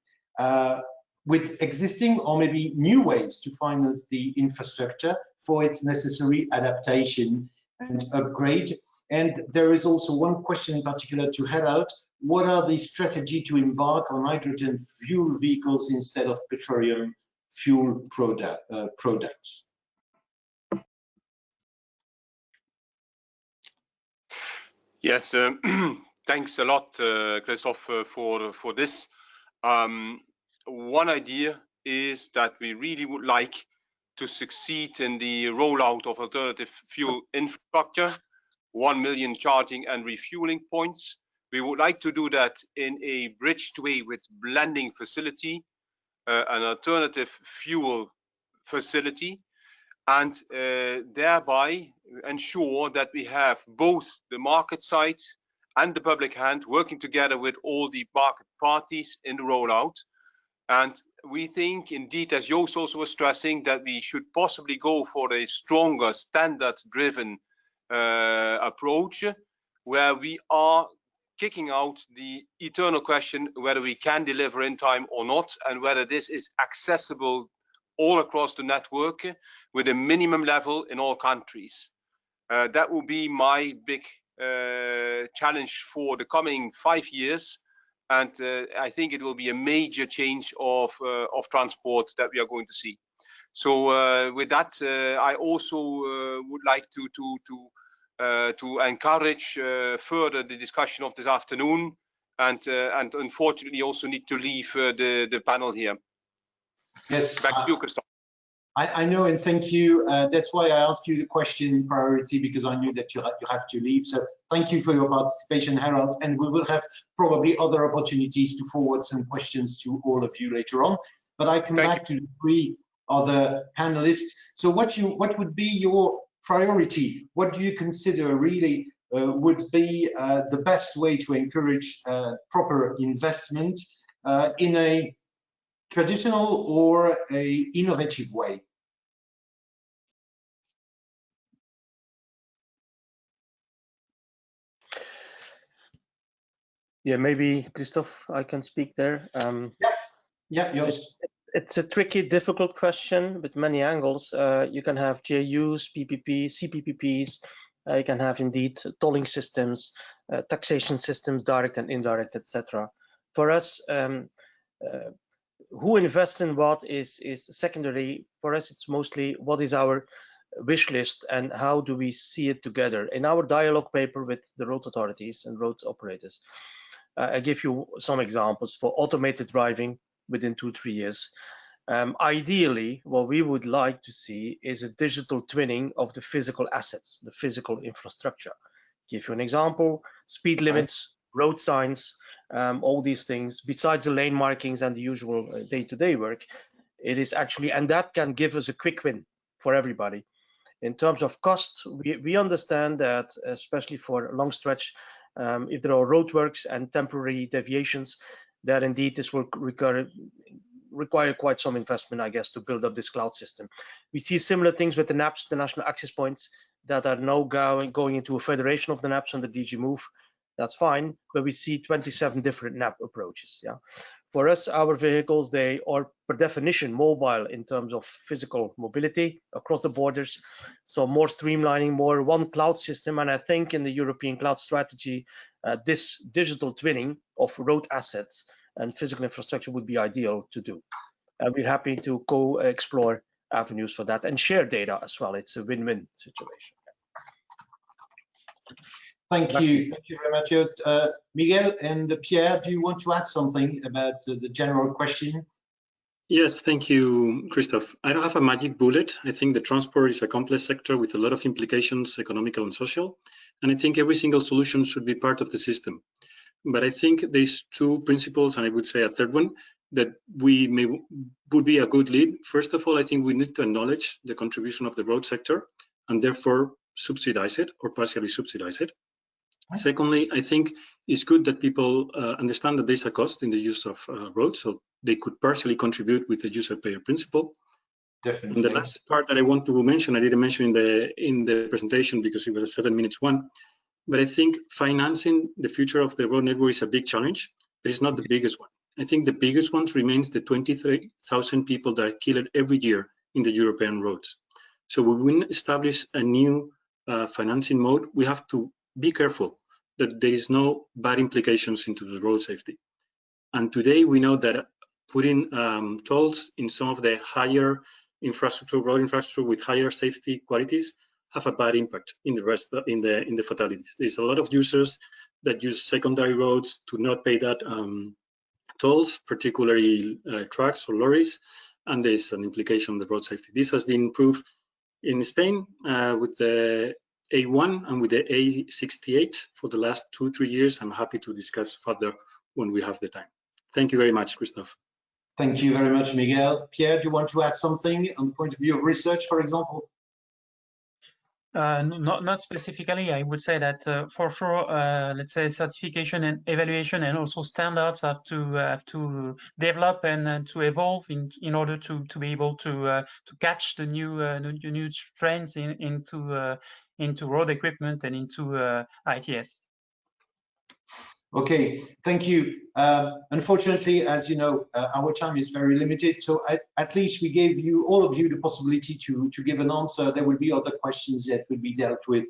with existing or maybe new ways to finance the infrastructure for its necessary adaptation and upgrade? And there is also one question in particular to Harold. What are the strategy to embark on hydrogen fuel vehicles instead of petroleum fuel products? Yes, thanks a lot, Christophe, for this. One idea is that we really would like to succeed in the rollout of alternative fuel infrastructure, 1 million charging and refueling points. We would like to do that in a bridged way with blending facility, an alternative fuel facility, and thereby ensure that we have both the market side and the public hand working together with all the market parties in the rollout. And we think, indeed, as Joost also was stressing, that we should possibly go for a stronger standard-driven approach, where we are kicking out the eternal question whether we can deliver in time or not, and whether this is accessible all across the network with a minimum level in all countries. That will be my big challenge for the coming 5 years. And I think it will be a major change of transport that we are going to see. So with that, I also would like to encourage further the discussion of this afternoon, and unfortunately also need to leave the panel here. Yes, back to you, Christophe. I know, and thank you. That's why I asked you the question priority, because I knew that you have to leave. So thank you for your participation, Harold, and we will have probably other opportunities to forward some questions to all of you later on. But I come back to the 3 other panelists. So what would be your priority? What do you consider really would be the best way to encourage proper investment in a traditional or a innovative way? Yeah, maybe Christophe, I can speak there. Yeah, Joost. It's a tricky, difficult question with many angles. You can have JUs, PPP, CPPPs. You can have indeed tolling systems, taxation systems, direct and indirect, etc. For us, who invests in what is secondary. For us, it's mostly what is our wish list and how do we see it together. In our dialogue paper with the road authorities and road operators, I give you some examples for automated driving within 2-3 years. Ideally, what we would like to see is a digital twinning of the physical assets, the physical infrastructure. Give you an example: speed limits, road signs, all these things, besides the lane markings and the usual day-to-day work. It is actually, and that can give us a quick win for everybody. In terms of costs, we understand that, especially for a long stretch, if there are roadworks and temporary deviations, that indeed this will require quite some investment, I guess, to build up this cloud system. We see similar things with the NAPs, the national access points, that are now going into a federation of the NAPs under DG Move. That's fine, but we see 27 different NAP approaches. Yeah, for us, our vehicles, they are per definition mobile in terms of physical mobility across the borders. So more streamlining, more one cloud system. And I think in the European cloud strategy, this digital twinning of road assets and physical infrastructure would be ideal to do. And we're happy to co-explore avenues for that and share data as well. It's a win-win situation. Thank you very much, Joost. Miguel and Pierre, do you want to add something about the general question? Yes, thank you, Christophe. I don't have a magic bullet. I think the transport is a complex sector with a lot of implications, economical and social. And I think every single solution should be part of the system. But I think there's 2 principles, and I would say a third one, that would be a good lead. First of all, I think we need to acknowledge the contribution of the road sector and therefore subsidize it or partially subsidize it. Secondly, I think it's good that people understand that there's a cost in the use of roads, so they could partially contribute with the user-payer principle. Definitely. And the last part that I want to mention, I didn't mention in the presentation because it was a 7 minutes one, but I think financing the future of the road network is a big challenge, but it's not the biggest one. I think the biggest one remains the 23,000 people that are killed every year in the European roads. So when we establish a new financing mode, we have to be careful that there is no bad implications into the road safety. And today we know that putting tolls in some of the higher infrastructure, road infrastructure with higher safety qualities, have a bad impact in the rest in the fatalities. There's a lot of users that use secondary roads to not pay that tolls, particularly trucks or lorries, and there's an implication on the road safety. This has been proved in Spain with the A1 and with the A68 for the last 2-3 years. I'm happy to discuss further when we have the time. Thank you very much, Christophe. Thank you very much, Miguel. Pierre, do you want to add something on the point of view of research, for example? Not specifically. I would say that for sure, let's say certification and evaluation and also standards have to develop and to evolve in order to be able to catch the new trends into road equipment and into ITS. Okay, thank you. Unfortunately, as you know, our time is very limited, so at least we gave you, all of you, the possibility to give an answer. There will be other questions that will be dealt with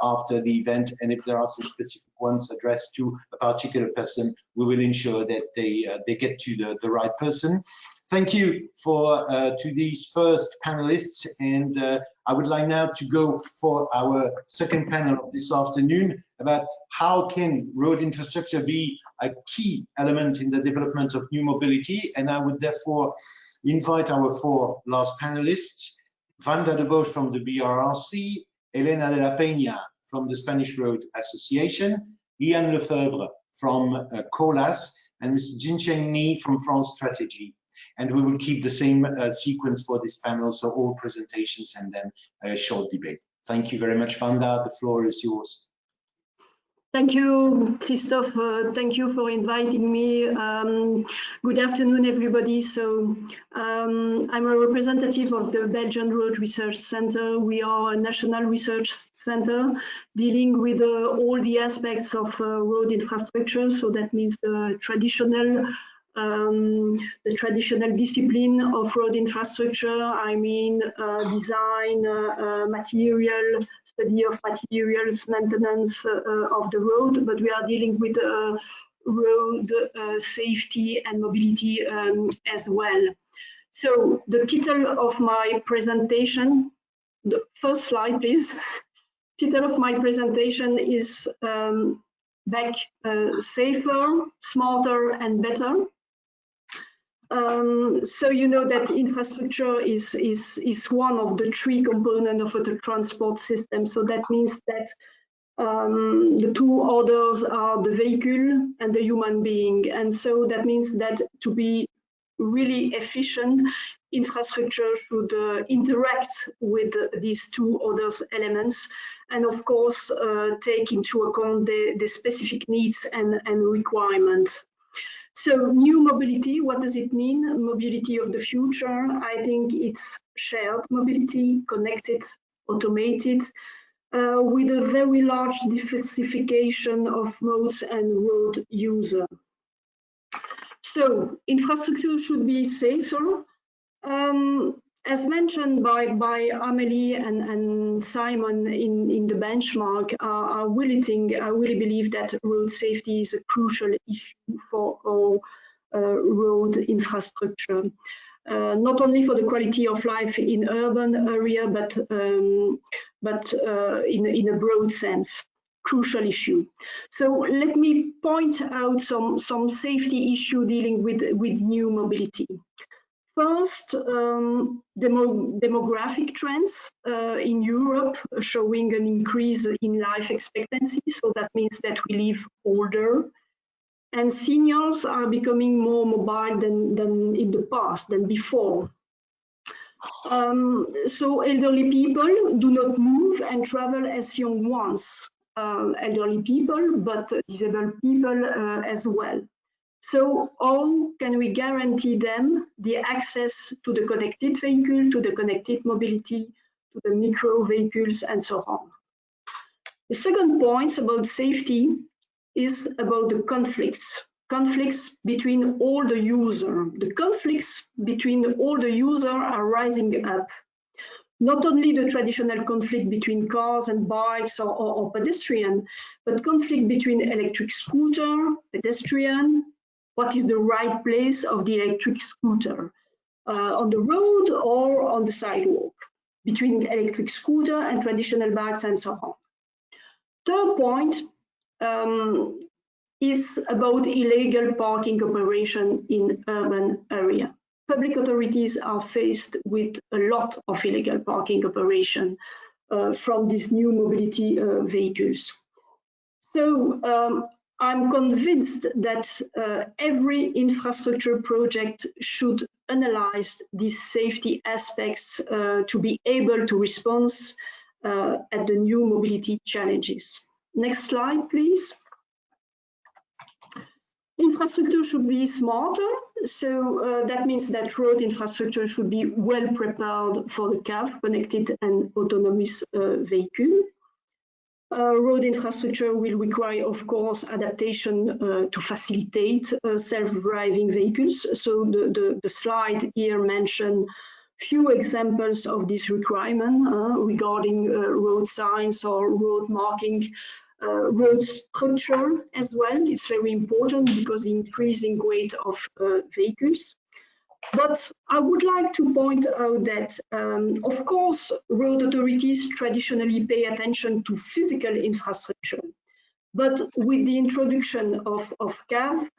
after the event, and if there are some specific ones addressed to a particular person, we will ensure that they get to the right person. Thank you to these first panelists, and I would like now to go for our second panel of this afternoon about how can road infrastructure be a key element in the development of new mobility. And I would therefore invite our four last panelists: Wanda de Bosch from the BRRC, Elena de la Peña from the Spanish Road Association, Ian Lefebvre from COLAS, and Mr. Jincheng Ni from France Strategy. And we will keep the same sequence for this panel, so all presentations and then a short debate. Thank you very much, Wanda. The floor is yours. Thank you, Christophe. Thank you for inviting me. Good afternoon, everybody. So I'm a representative of the Belgian Road Research Center. We are a national research center dealing with all the aspects of road infrastructure. So that means the traditional discipline of road infrastructure. I mean, design, material, study of materials, maintenance of the road, but we are dealing with road safety and mobility as well. So the title of my presentation, the first slide, please. Title of my presentation is BEC, Safer, Smarter and Better. So you know that infrastructure is one of the three components of the transport system. So that means that the two others are the vehicle and the human being. And so that means that to be really efficient, infrastructure should interact with these two other elements, and of course take into account the specific needs and requirements. So new mobility, what does it mean? Mobility of the future, I think it's shared mobility, connected, automated, with a very large diversification of modes and road user. So infrastructure should be safer. As mentioned by Amélie and Simon in the benchmark, I really believe that road safety is a crucial issue for our road infrastructure. Not only for the quality of life in urban area, but in a broad sense, crucial issue. So let me point out some safety issue dealing with new mobility. First, demographic trends in Europe showing an increase in life expectancy. So that means that we live older, and seniors are becoming more mobile than in the past, than before. So elderly people do not move and travel as young ones. Elderly people, but disabled people as well. So how can we guarantee them the access to the connected vehicle, to the connected mobility, to the micro vehicles, and so on? The second point about safety is about the conflicts between all the users. The conflicts between all the users are rising up. Not only the traditional conflict between cars and bikes or pedestrian, but conflict between electric scooter, pedestrian. What is the right place of the electric scooter? On the road or on the sidewalk? Between electric scooter and traditional bikes and so on. Third point is about illegal parking operation in urban area. Public authorities are faced with a lot of illegal parking operation from these new mobility vehicles. So I'm convinced that every infrastructure project should analyze these safety aspects to be able to respond at the new mobility challenges. Next slide, please. Infrastructure should be smarter, so that means that road infrastructure should be well prepared for the CAV, connected and autonomous vehicle. Road infrastructure will require, of course, adaptation to facilitate self-driving vehicles. So the slide here mentioned few examples of this requirement regarding road signs or road marking, road structure as well. It's very important because increasing weight of vehicles. But I would like to point out that, of course, road authorities traditionally pay attention to physical infrastructure. But with the introduction of CAV,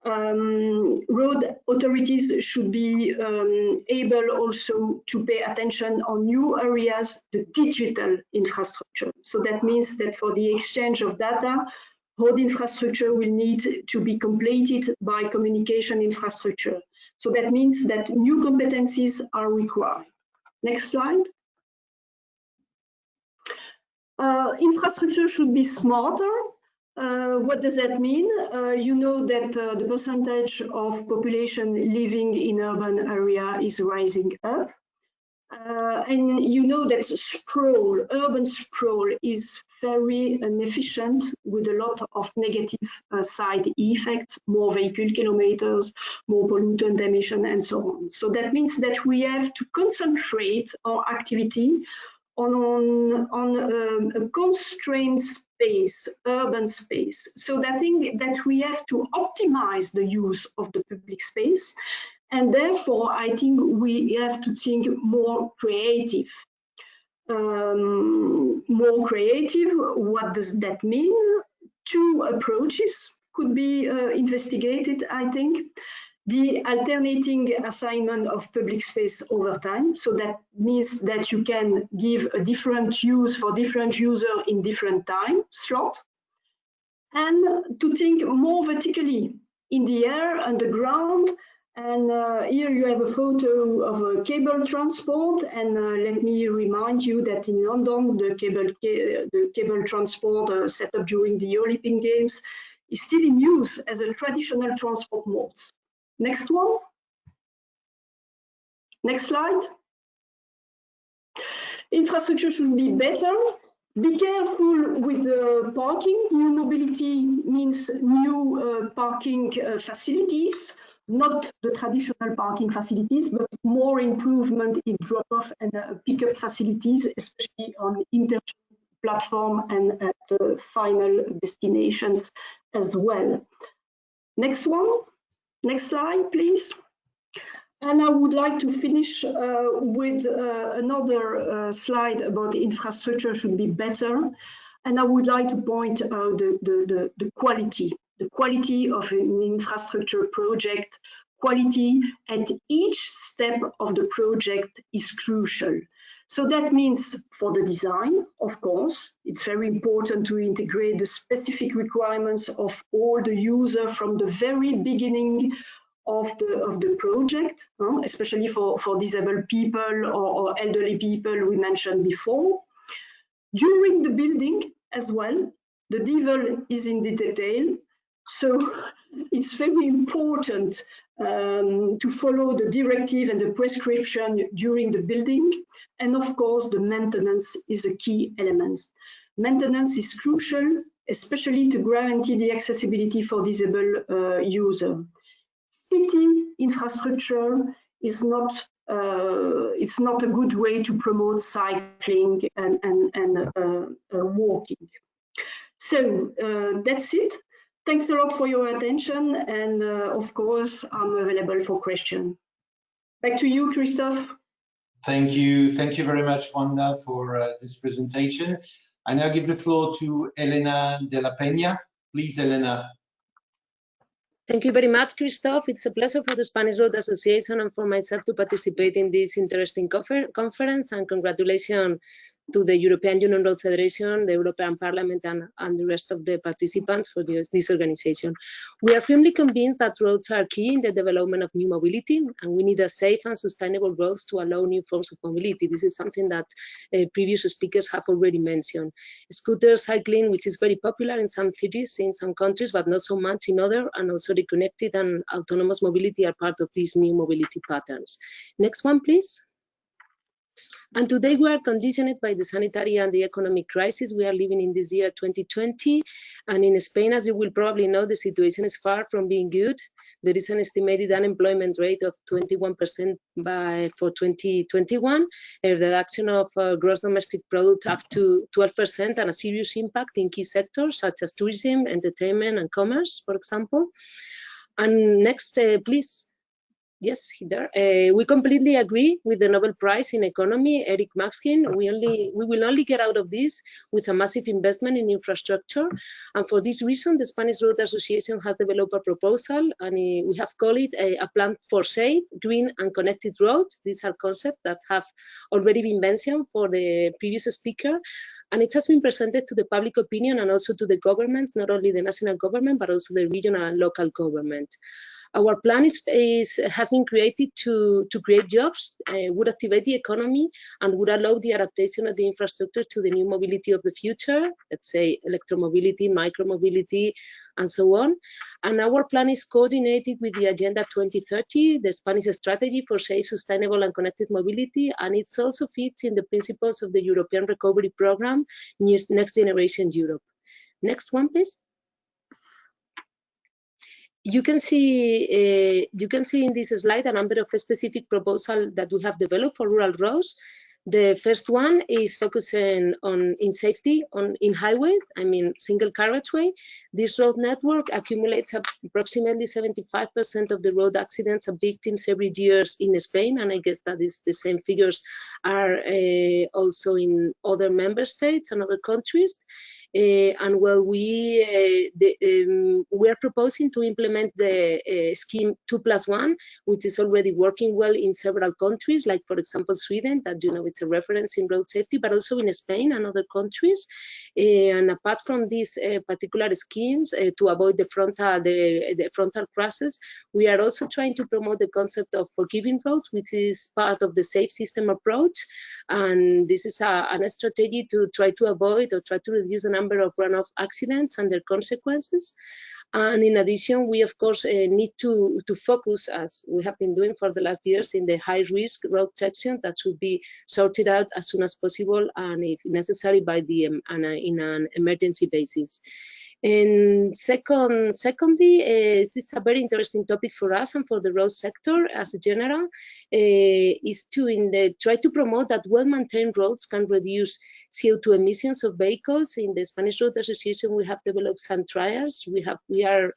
road authorities should be able also to pay attention on new areas, the digital infrastructure. So that means that for the exchange of data, road infrastructure will need to be completed by communication infrastructure. So that means that new competencies are required. Next slide. Infrastructure should be smarter. What does that mean? You know that the percentage of population living in urban area is rising up. And you know that sprawl, urban sprawl is very inefficient with a lot of negative side effects, more vehicle kilometers, more pollutant emission, and so on. So that means that we have to concentrate our activity on a constrained space, urban space. So that thing that we have to optimize the use of the public space. And therefore, I think we have to think more creative. More creative, what does that mean? Two approaches could be investigated, I think. The alternating assignment of public space over time. So that means that you can give a different use for different users in different time slot. And to think more vertically in the air, underground. And here you have a photo of a cable transport. And let me remind you that in London, the cable transport set up during the Olympic Games is still in use as a traditional transport mode. Next one. Next slide. Infrastructure should be better. Be careful with parking. New mobility means new parking facilities, not the traditional parking facilities, but more improvement in drop-off and pick-up facilities, especially on interchange platform and at the final destinations as well. Next one. Next slide, please. And I would like to finish with another slide about the infrastructure should be better. And I would like to point out the quality of an infrastructure project. Quality at each step of the project is crucial. So that means for the design, of course, it's very important to integrate the specific requirements of all the users from the very beginning of the project, especially for disabled people or elderly people we mentioned before. During the building as well, the devil is in the detail. So it's very important to follow the directive and the prescription during the building. And of course, the maintenance is a key element. Maintenance is crucial, especially to guarantee the accessibility for disabled users. City infrastructure is not it's not a good way to promote cycling and walking. So that's it. Thanks a lot for your attention, and of course, I'm available for questions. Back to you, Christophe. Thank you very much, Wanda, for this presentation. I now give the floor to Elena de la Peña. Please, Elena. Thank you very much, Christophe. It's a pleasure for the Spanish Road Association and for myself to participate in this interesting conference, and congratulations to the European Union Road Federation, the European Parliament, and the rest of the participants for this organization. We are firmly convinced that roads are key in the development of new mobility, and we need a safe and sustainable roads to allow new forms of mobility. This is something that previous speakers have already mentioned. Scooter cycling, which is very popular in some cities, in some countries, but not so much in others, and also reconnected and autonomous mobility are part of these new mobility patterns. Next one, please. And today we are conditioned by the sanitary and the economic crisis we are living in this year 2020. And in Spain, as you will probably know, the situation is far from being good. There is an estimated unemployment rate of 21% for 2021, a reduction of gross domestic product up to 12%, and a serious impact in key sectors such as tourism, entertainment, and commerce, for example. And next, please. Yes, there. We completely agree with the Nobel Prize in Economy, Eric Maxkin. We will only get out of this with a massive investment in infrastructure. And for this reason, the Spanish Road Association has developed a proposal, and we have called it a plan for safe, green, and connected roads. These are concepts that have already been mentioned for the previous speaker. And it has been presented to the public opinion and also to the governments, not only the national government, but also the regional and local government. Our plan has been created to create jobs, would activate the economy, and would allow the adaptation of the infrastructure to the new mobility of the future, let's say electromobility, micromobility, and so on. And our plan is coordinated with the Agenda 2030, the Spanish strategy for safe, sustainable, and connected mobility, and it also fits in the principles of the European Recovery Program, Next Generation Europe. Next one, please. You can see in this slide a number of specific proposals that we have developed for rural roads. The first one is focusing on safety in highways, I mean single carriageway. This road network accumulates approximately 75% of the road accidents and victims every year in Spain, and I guess that is the same figures are also in other member states and other countries. And well, we are proposing to implement the scheme 2+1, which is already working well in several countries, like for example Sweden, that you know it's a reference in road safety, but also in Spain and other countries. And apart from these particular schemes to avoid the frontal crashes, we are also trying to promote the concept of forgiving roads, which is part of the safe system approach. And this is a strategy to try to avoid or try to reduce the number of runoff accidents and their consequences. And in addition, we of course need to focus, as we have been doing for the last years, in the high-risk road sections that should be sorted out as soon as possible, and if necessary, by the in an emergency basis. And secondly, this is a very interesting topic for us and for the road sector as a general, is to try to promote that well-maintained roads can reduce CO2 emissions of vehicles. In the Spanish Road Association, we have developed some trials. We are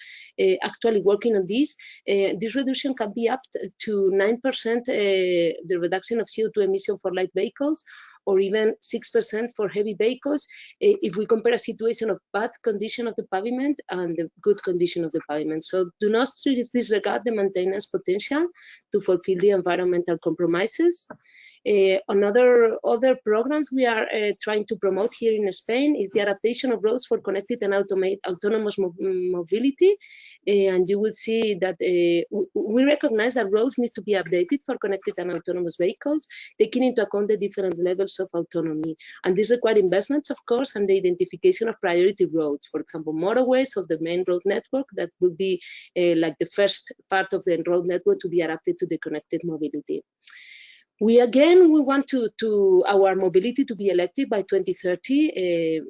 actually working on this. This reduction can be up to 9%, the reduction of CO2 emission for light vehicles, or even 6% for heavy vehicles, if we compare a situation of bad condition of the pavement and the good condition of the pavement. So do not disregard the maintenance potential to fulfill the environmental compromises. Other programs we are trying to promote here in Spain is the adaptation of roads for connected and autonomous mobility. And you will see that we recognize that roads need to be updated for connected and autonomous vehicles, taking into account the different levels of autonomy. And this requires investments, of course, and the identification of priority roads, for example, motorways of the main road network that would be like the first part of the road network to be adapted to the connected mobility. We want our mobility to be electric by 2030.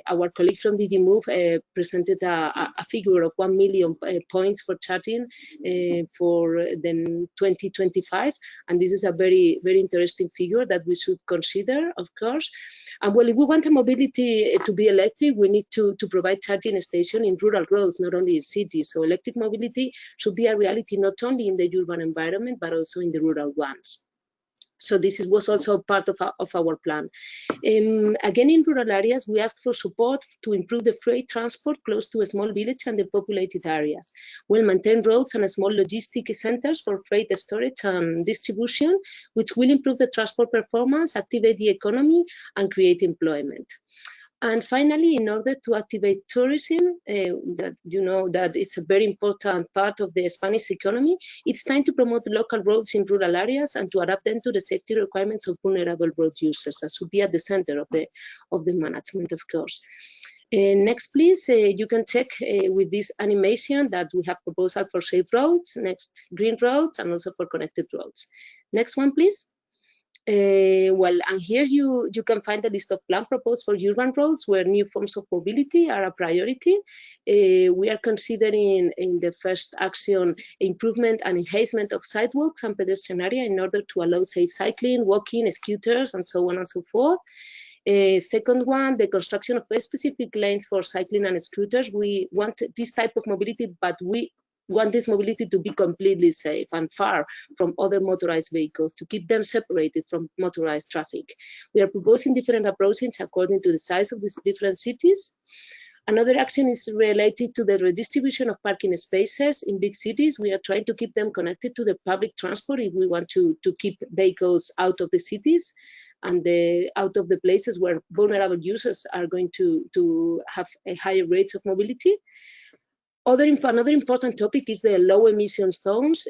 Our colleague from DG Move presented a figure of 1 million points for charging for then 2025, and this is a very, very interesting figure that we should consider, of course. And well, if we want the mobility to be electric, we need to provide charging stations in rural roads, not only in cities. So electric mobility should be a reality not only in the urban environment, but also in the rural ones. So this was also part of our plan. Again, in rural areas, we ask for support to improve the freight transport close to a small village and the populated areas. Well-maintained roads and small logistic centers for freight storage and distribution, which will improve the transport performance, activate the economy, and create employment. And finally, in order to activate tourism, that you know that it's a very important part of the Spanish economy, it's time to promote local roads in rural areas and to adapt them to the safety requirements of vulnerable road users. That should be at the center of the management, of course. Next, please, you can check with this animation that we have proposal for safe roads, next green roads, and also for connected roads. Next one, please. Well, and here you can find a list of plans proposed for urban roads where new forms of mobility are a priority. We are considering in the first action improvement and enhancement of sidewalks and pedestrian area in order to allow safe cycling, walking, scooters, and so on and so forth. Second one, the construction of specific lanes for cycling and scooters. We want this type of mobility, but we want this mobility to be completely safe and far from other motorized vehicles, to keep them separated from motorized traffic. We are proposing different approaches according to the size of these different cities. Another action is related to the redistribution of parking spaces in big cities. We are trying to keep them connected to the public transport if we want to keep vehicles out of the cities and out of the places where vulnerable users are going to have a higher rates of mobility. Another important topic is the low emission zones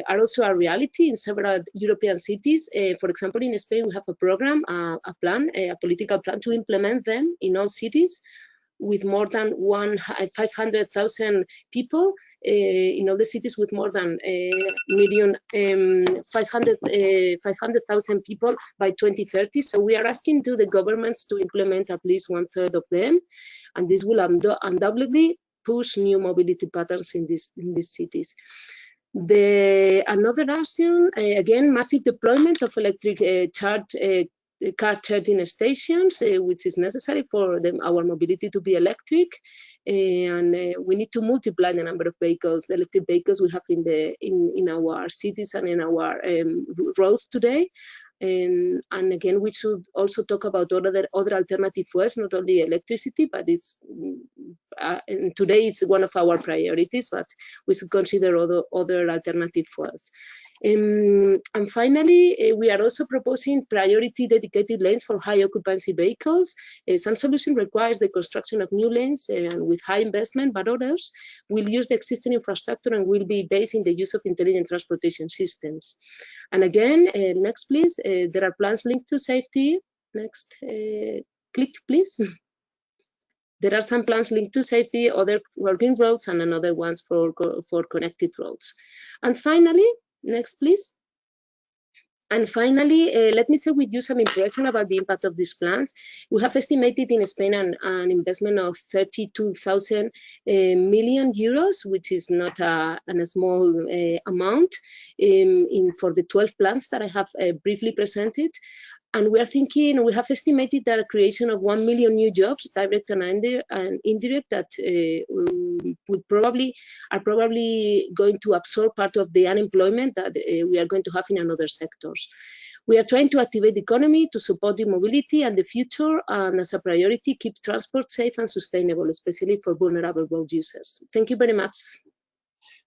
are also a reality in several European cities. For example, in Spain, we have a program, a political plan to implement them in all cities with more than 500,000 people in all the cities with more than 500,000 people by 2030. So we are asking to the governments to implement at least 1/3 of them, and this will undoubtedly push new mobility patterns in these cities. Another action, again, massive deployment of electric car charging stations, which is necessary for our mobility to be electric. And we need to multiply the number of vehicles, the electric vehicles we have in our cities and in our roads today. And again, we should also talk about other alternative fuels, not only electricity, but today it's one of our priorities, but we should consider other alternative fuels. And finally, we are also proposing priority dedicated lanes for high occupancy vehicles. Some solution requires the construction of new lanes with high investment, but others will use the existing infrastructure and will be based in the use of intelligent transportation systems. And again, next please, there are plans linked to safety. Next, click please. There are some plans linked to safety, other working roads, and another ones for connected roads. And finally, next, please. And finally, let me share with you some impression about the impact of these plans. We have estimated in Spain an investment of 32,000 million euros, which is not a small amount for the 12 plans that I have briefly presented. And we are thinking, we have estimated that a creation of 1 million new jobs, direct and indirect, that are probably going to absorb part of the unemployment that we are going to have in other sectors. We are trying to activate the economy to support the mobility and the future, and as a priority, keep transport safe and sustainable, especially for vulnerable road users. Thank you very much.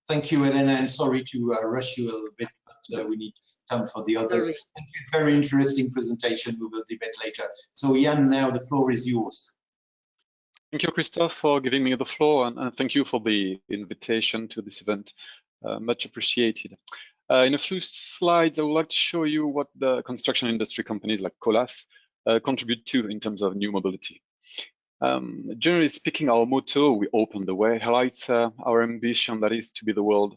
Thank you, Elena. I'm sorry to rush you a little bit, but we need time for the others. Sorry. Thank you. Very interesting presentation. We will debate later. So, Jan, now the floor is yours. Thank you, Christophe, for giving me the floor, and thank you for the invitation to this event. Much appreciated. In a few slides, I would like to show you what the construction industry companies like Colas contribute to in terms of new mobility. Generally speaking, our motto, "We open the way," highlights our ambition, that is to be the world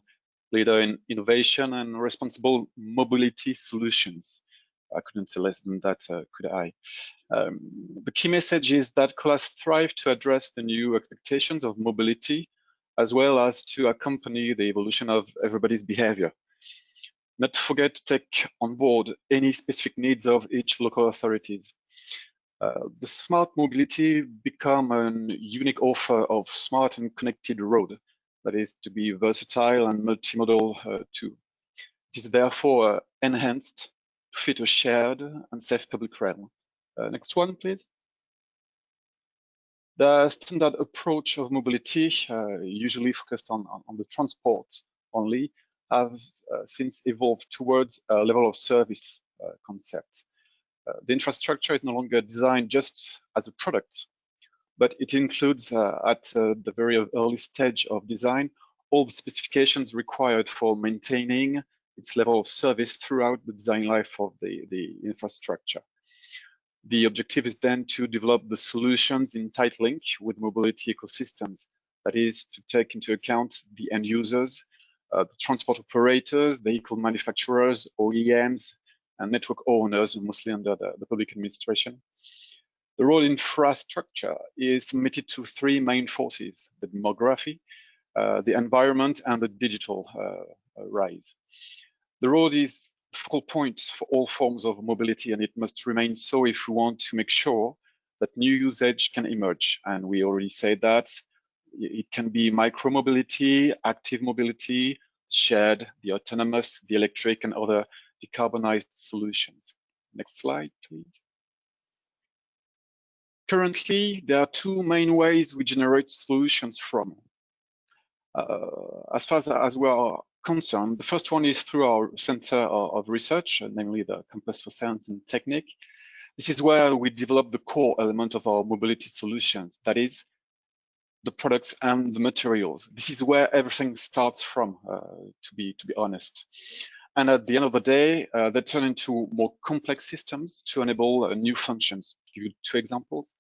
leader in innovation and responsible mobility solutions. I couldn't say less than that, could I? The key message is that Colas strive to address the new expectations of mobility, as well as to accompany the evolution of everybody's behavior. Not to forget to take on board any specific needs of each local authorities. The smart mobility become a unique offer of smart and connected road, that is to be versatile and multimodal too. It is therefore enhanced to fit a shared and safe public realm. Next one, please. The standard approach of mobility, usually focused on the transport only, have since evolved towards a level of service concept. The infrastructure is no longer designed just as a product, but it includes at the very early stage of design all the specifications required for maintaining its level of service throughout the design life of the infrastructure. The objective is then to develop the solutions in tight link with mobility ecosystems, that is to take into account the end users, the transport operators, vehicle manufacturers, OEMs, and network owners, mostly under the public administration. The road infrastructure is submitted to three main forces: the demography, the environment, and the digital rise. The road is the focal point for all forms of mobility, and it must remain so if we want to make sure that new usage can emerge. And we already said that it can be micro-mobility, active mobility, shared, the autonomous, the electric, and other decarbonized solutions. Next slide, please. Currently, there are two main ways we generate solutions from. As far as we are concerned, the first one is through our Center of Research, namely the Campus for Science and Technique. This is where we develop the core element of our mobility solutions, that is, the products and the materials. This is where everything starts from, to be honest. And at the end of the day, they turn into more complex systems to enable new functions. To give you two examples.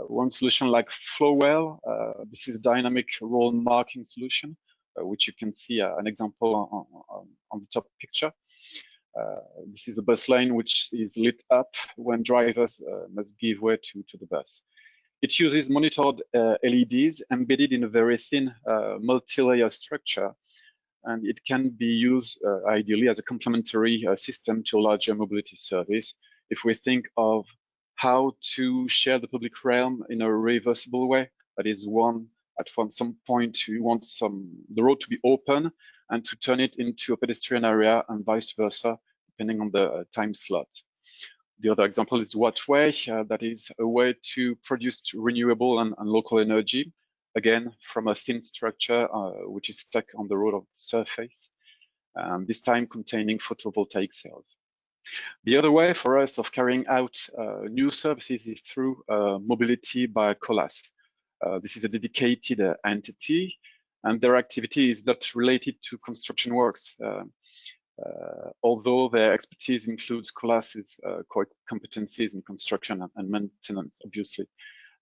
One solution like Flowell, this is a dynamic role marking solution, which you can see an example on the top picture. This is a bus lane which is lit up when drivers must give way to the bus. It uses monitored LEDs embedded in a very thin multi-layer structure, and it can be used ideally as a complementary system to a larger mobility service if we think of how to share the public realm in a reversible way. That is, at some point you want the road to be open and to turn it into a pedestrian area, and vice versa, depending on the time slot. The other example is Wattway, that is a way to produce renewable and local energy, again from a thin structure which is stuck on the road of the surface, this time containing photovoltaic cells. The other way for us of carrying out new services is through Mobility by Colas. This is a dedicated entity, and their activity is not related to construction works, although their expertise includes Colas's core competencies in construction and maintenance, obviously.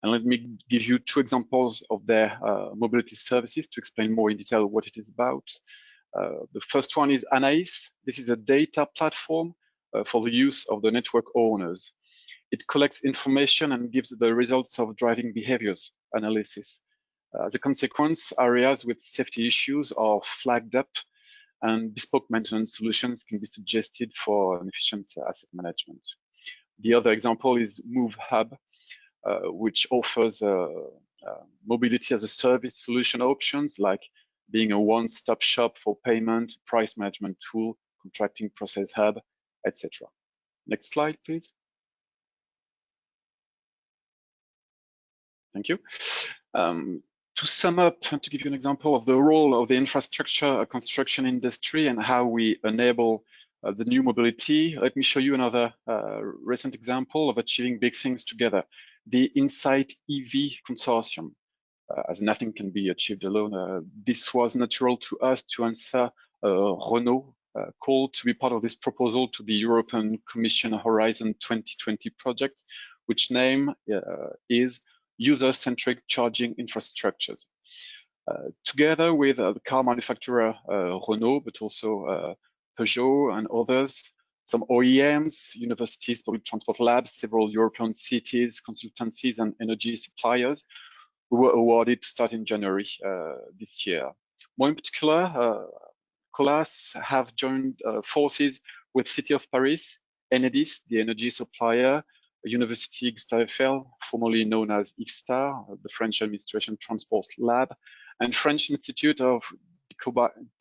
And let me give you two examples of their mobility services to explain more in detail what it is about. The first one is Anais. This is a data platform for the use of the network owners. It collects information and gives the results of driving behaviors analysis. As a consequence, areas with safety issues are flagged up, and bespoke maintenance solutions can be suggested for an efficient asset management. The other example is MoveHub, which offers mobility as a service solution options, like being a one-stop shop for payment, price management tool, contracting process hub, etc. Next slide, please. Thank you. To sum up, and to give you an example of the role of the infrastructure construction industry and how we enable the new mobility, let me show you another recent example of achieving big things together. The Insight EV Consortium. As nothing can be achieved alone, this was natural to us to answer Renault call to be part of this proposal to the European Commission Horizon 2020 project, which name is User-Centric Charging Infrastructures. Together with the car manufacturer Renault, but also Peugeot and others, some OEMs, universities, public transport labs, several European cities, consultancies, and energy suppliers, who were awarded to start in January this year. More in particular, Colas have joined forces with City of Paris, Enedis, the energy supplier, University Gustave Eiffel, formerly known as IFSTAR, the French Administration Transport Lab, and French Institute of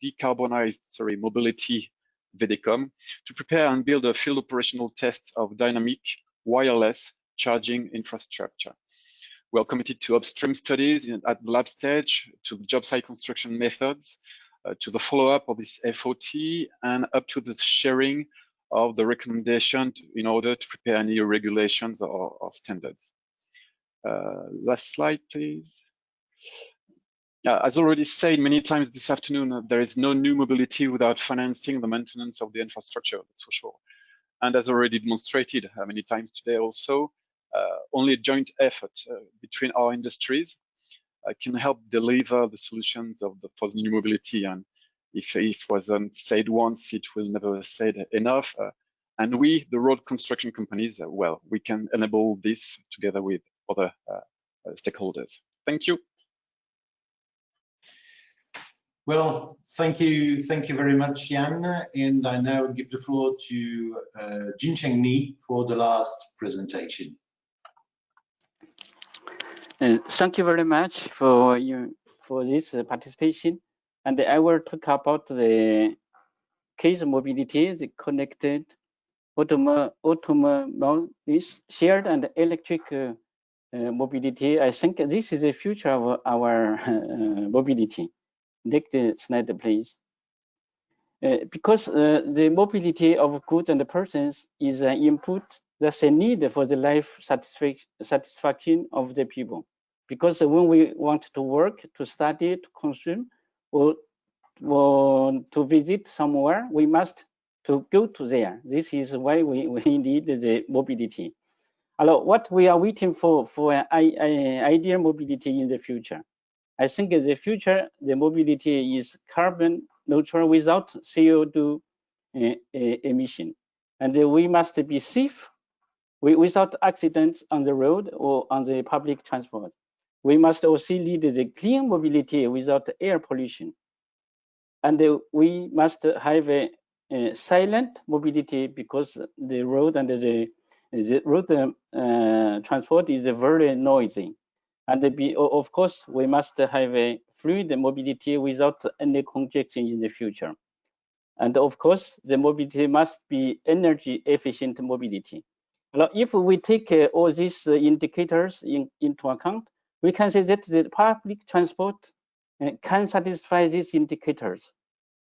Decarbonized Mobility, VEDECOM, to prepare and build a field operational test of dynamic wireless charging infrastructure. We are committed to upstream studies at the lab stage, to the job site construction methods, to the follow-up of this FOT, and up to the sharing of the recommendation in order to prepare any regulations or standards. Last slide, please. As already said many times this afternoon, there is no new mobility without financing the maintenance of the infrastructure, that's for sure. And as already demonstrated many times today also, only a joint effort between our industries can help deliver the solutions for the new mobility. And if it wasn't said once, it will never be said enough. And we, the road construction companies, well, we can enable this together with other stakeholders. Thank you. Well, thank you very much, Jan. And I now give the floor to Jincheng Ni for the last presentation. Thank you very much for this participation. And I will talk about the case mobility, the connected automobiles, shared and electric mobility. I think this is the future of our mobility. Next slide, please. Because the mobility of goods and persons is an input that's a need for the life satisfaction of the people. Because when we want to work, to study, to consume, or to visit somewhere, we must to go to there. This is why we need the mobility. What we are waiting for ideal mobility in the future. I think in the future, the mobility is carbon neutral without CO2 emission. And we must be safe without accidents on the road or on the public transport. We must also lead the clean mobility without air pollution. And we must have a silent mobility because the road and the road transport is very noisy. And of course, we must have a fluid mobility without any congestion in the future. And of course, the mobility must be energy efficient mobility. Now, if we take all these indicators into account, we can say that the public transport can satisfy these indicators.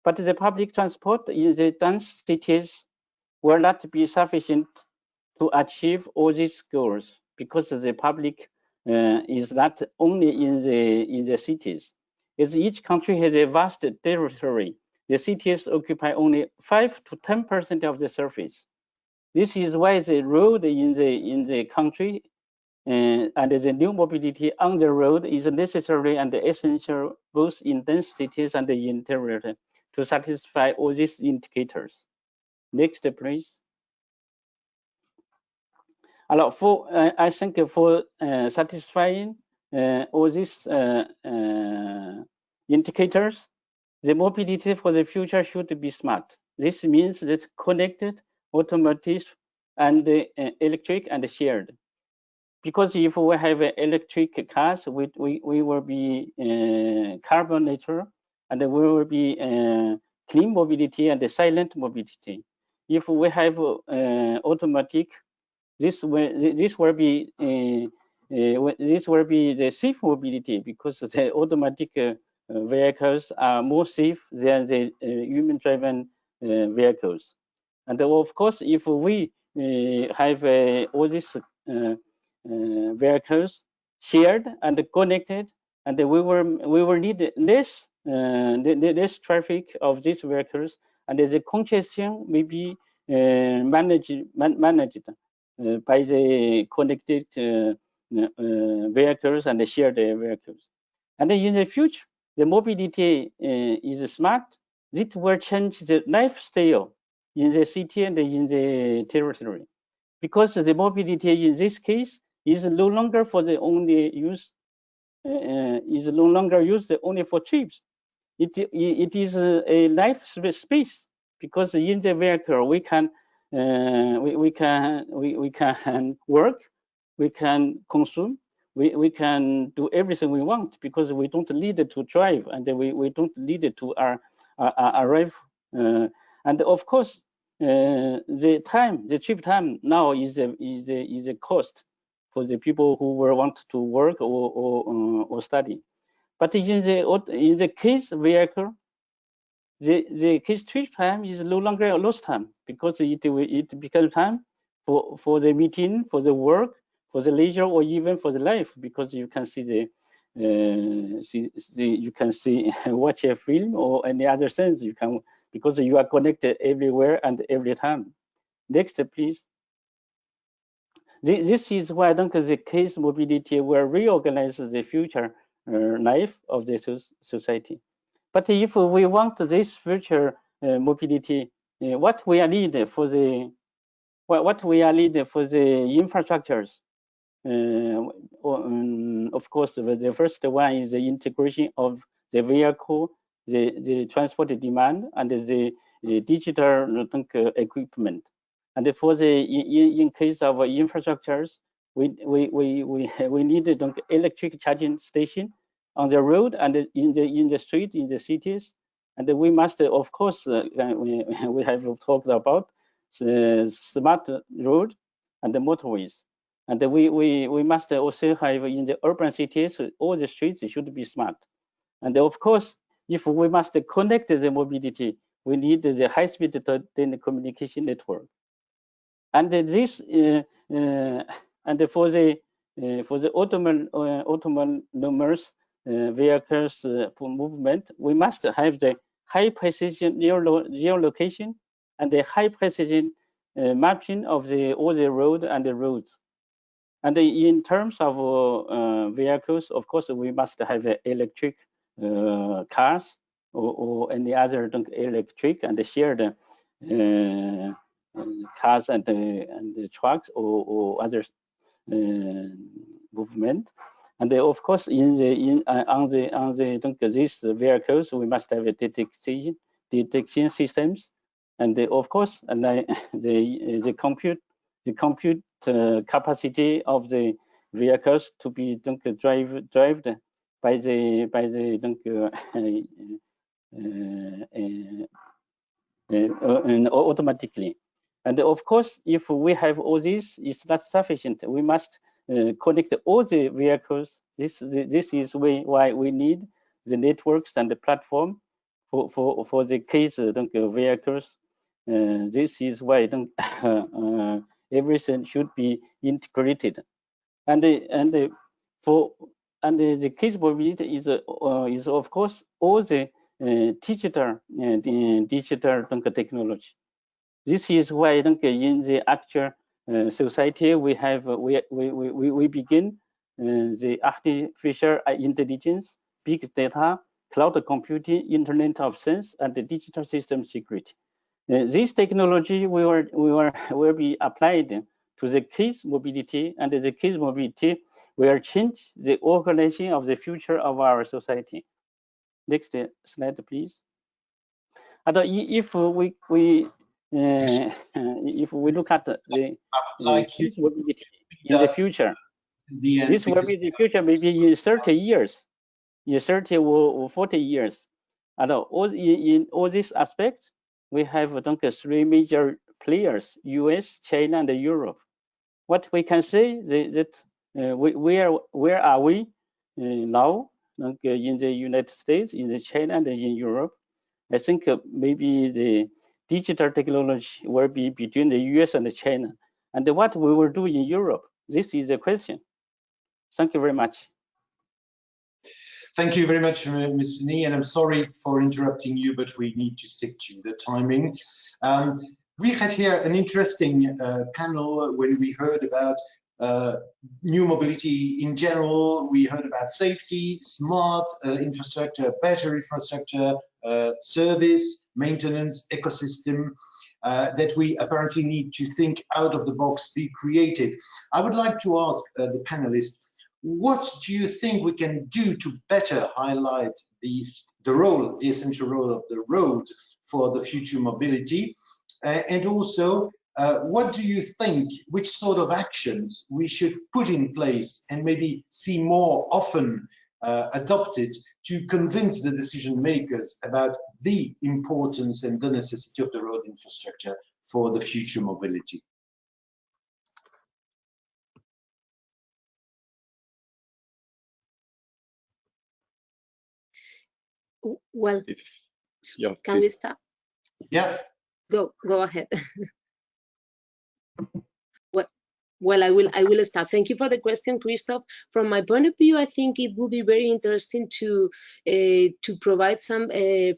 But the public transport in the dense cities will not be sufficient to achieve all these goals because the public is not only in the cities. As each country has a vast territory, the cities occupy only 5 to 10% of the surface. This is why the road in the country and the new mobility on the road is necessary and essential both in dense cities and the interior to satisfy all these indicators. Next, please. I think for satisfying all these indicators, the mobility for the future should be smart. This means that connected, automotive, and electric and shared. Because if we have electric cars, we will be carbon neutral, and we will be clean mobility and silent mobility. If we have automatic, this will be the safe mobility because the automatic vehicles are more safe than the human-driven vehicles. And of course, if we have all these vehicles shared and connected, and we will need less traffic of these vehicles, and the congestion may be managed by the connected vehicles and the shared vehicles. And in the future, the mobility is smart. It will change the lifestyle in the city and in the territory, because the mobility in this case is no longer for the only use. Is no longer used only for trips. It is a life space, because in the vehicle we can work, we can consume, we can do everything we want, because we don't need to drive, and we don't need to arrive. And of course, the trip time now is a cost for the people who will want to work or study. But in the case vehicle, the case trip time is no longer a lost time, because it becomes time for the meeting, for the work, for the leisure, or even for the life, because you can see you can watch a film or any other sense, you can, because you are connected everywhere and every time. Next, please. This is why I think the case mobility will reorganize the future life of the society. But if we want this future mobility, what we need for the what we are needing for the infrastructures. Of course, the first one is the integration of the vehicle, the transport demand, and the digital equipment. And for the in case of infrastructures, we need electric charging station on the road and in the street in the cities. And we must, of course, we have talked about the smart road and the motorways. And we must also have in the urban cities, all the streets should be smart. And of course, if we must connect the mobility, we need the high-speed telecommunication network. And this and for the autonomous vehicles for movement, we must have the high precision geolocation and the high precision mapping of all the road and the roads. And in terms of vehicles, of course, we must have electric cars or any other electric and shared cars and the trucks or other movement. And of course, on these vehicles, we must have a detection systems, and of course, and the compute capacity of the vehicles to be driven by the automatically. And of course, if we have all this, it's not sufficient. We must connect all the vehicles. This is why we need the networks and the platform for the case vehicles. This is why everything should be integrated. And the case mobility is of course all the digital technology. This is why in the actual society we begin the artificial intelligence, big data, cloud computing, Internet of Things, and the digital system security. This technology will be applied to the case mobility, and the case mobility will change the organization of the future of our society. Next slide, please. And if we look at the case mobility in the future, this will be the future maybe in 30 years, in 30 or 40 years. And in all these aspects, we have three major players: US, China, and Europe. What we can say that where are we now in the United States, in China, and in Europe? I think maybe the digital technology will be between the US and China. And what we will do in Europe? This is the question. Thank you very much. Thank you very much, Mr. Ni, and I'm sorry for interrupting you, but we need to stick to the timing. We had here an interesting panel when we heard about new mobility in general. We heard about safety, smart infrastructure, better infrastructure, service, maintenance, ecosystem, that we apparently need to think out of the box, be creative. I would like to ask the panelists, what do you think we can do to better highlight the essential role of the road for the future mobility? And also, what do you think, which sort of actions we should put in place and maybe see more often adopted to convince the decision makers about the importance and the necessity of the road infrastructure for the future mobility? Well, yeah, can we start? Yeah. Go ahead. well, I will start. Thank you for the question, Christoph. From my point of view, I think it would be very interesting to provide some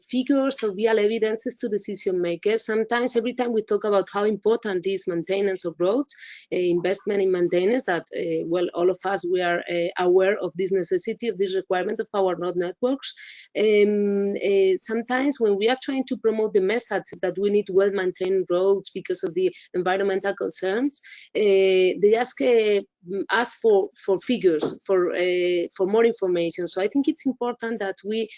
figures or real evidences to decision makers. Sometimes, every time we talk about how important is maintenance of roads, investment in maintenance, that well, all of us, we are aware of this necessity, of this requirement of our road networks. Sometimes when we are trying to promote the message that we need well-maintained roads because of the environmental concerns, they ask for figures, for more information. So I think it's important that we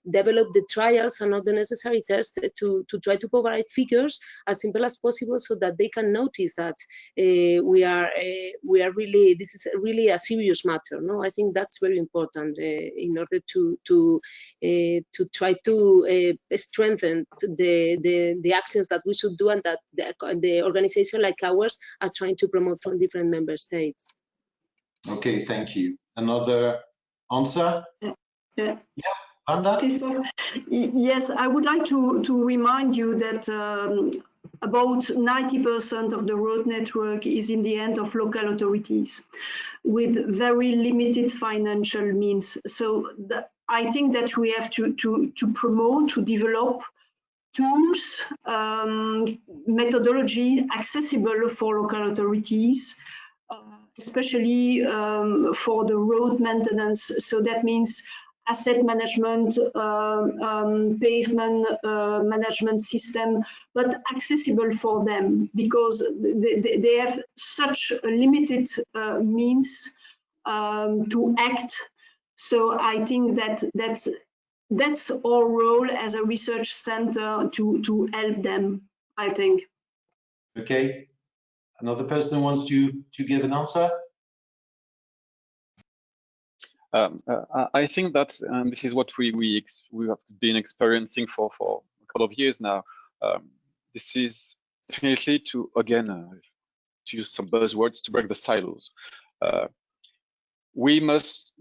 develop the trials and all the necessary tests to try to provide figures as simple as possible, so that they can notice that we are really, this is really a serious matter. No, I think that's very important in order to try to strengthen the actions that we should do, and that the organization like ours are trying to promote from different member states. Okay, thank you. Another answer? Yeah. Wanda? Yes, I would like to remind you that about 90% of the road network is in the hand of local authorities with very limited financial means. So I think that we have to promote, to develop tools, methodology accessible for local authorities, especially for the road maintenance. So that means asset management, pavement management system, but accessible for them, because they have such a limited means to act. So I think that's our role as a research center to help them, I think. Okay. Another person who wants to give an answer? I think that this is what we have been experiencing for a couple of years now. This is definitely to, again, to use some buzzwords, to break the silos. We must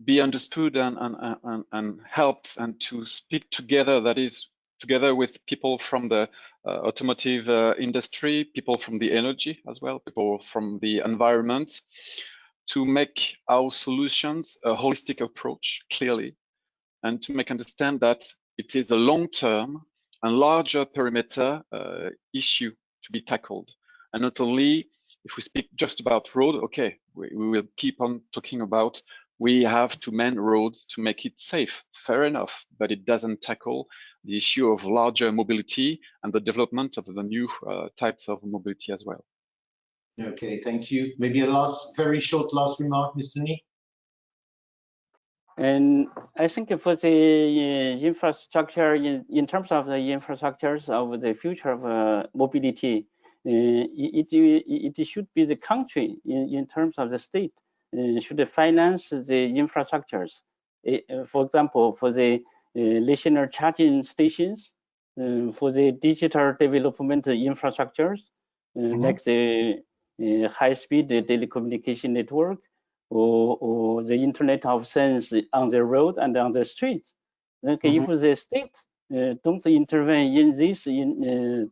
be understood and helped, and to speak together, that is, together with people from the automotive industry, people from the energy as well, people from the environment, to make our solutions a holistic approach, clearly, and to make understand that it is a long-term and larger perimeter issue to be tackled. And not only, if we speak just about road, okay, we will keep on talking about we have to mend roads to make it safe, fair enough, but it doesn't tackle the issue of larger mobility and the development of the new types of mobility as well. Okay, thank you. Maybe a very short last remark, Mr. Nee? And I think for the infrastructure, in terms of the infrastructures of the future of mobility, it should be the country, in terms of the state, should finance the infrastructures. For example, for the listener charging stations, for the digital development infrastructures, like the high-speed telecommunication network, or the Internet of Things on the road and on the streets. Okay, if the state don't intervene in this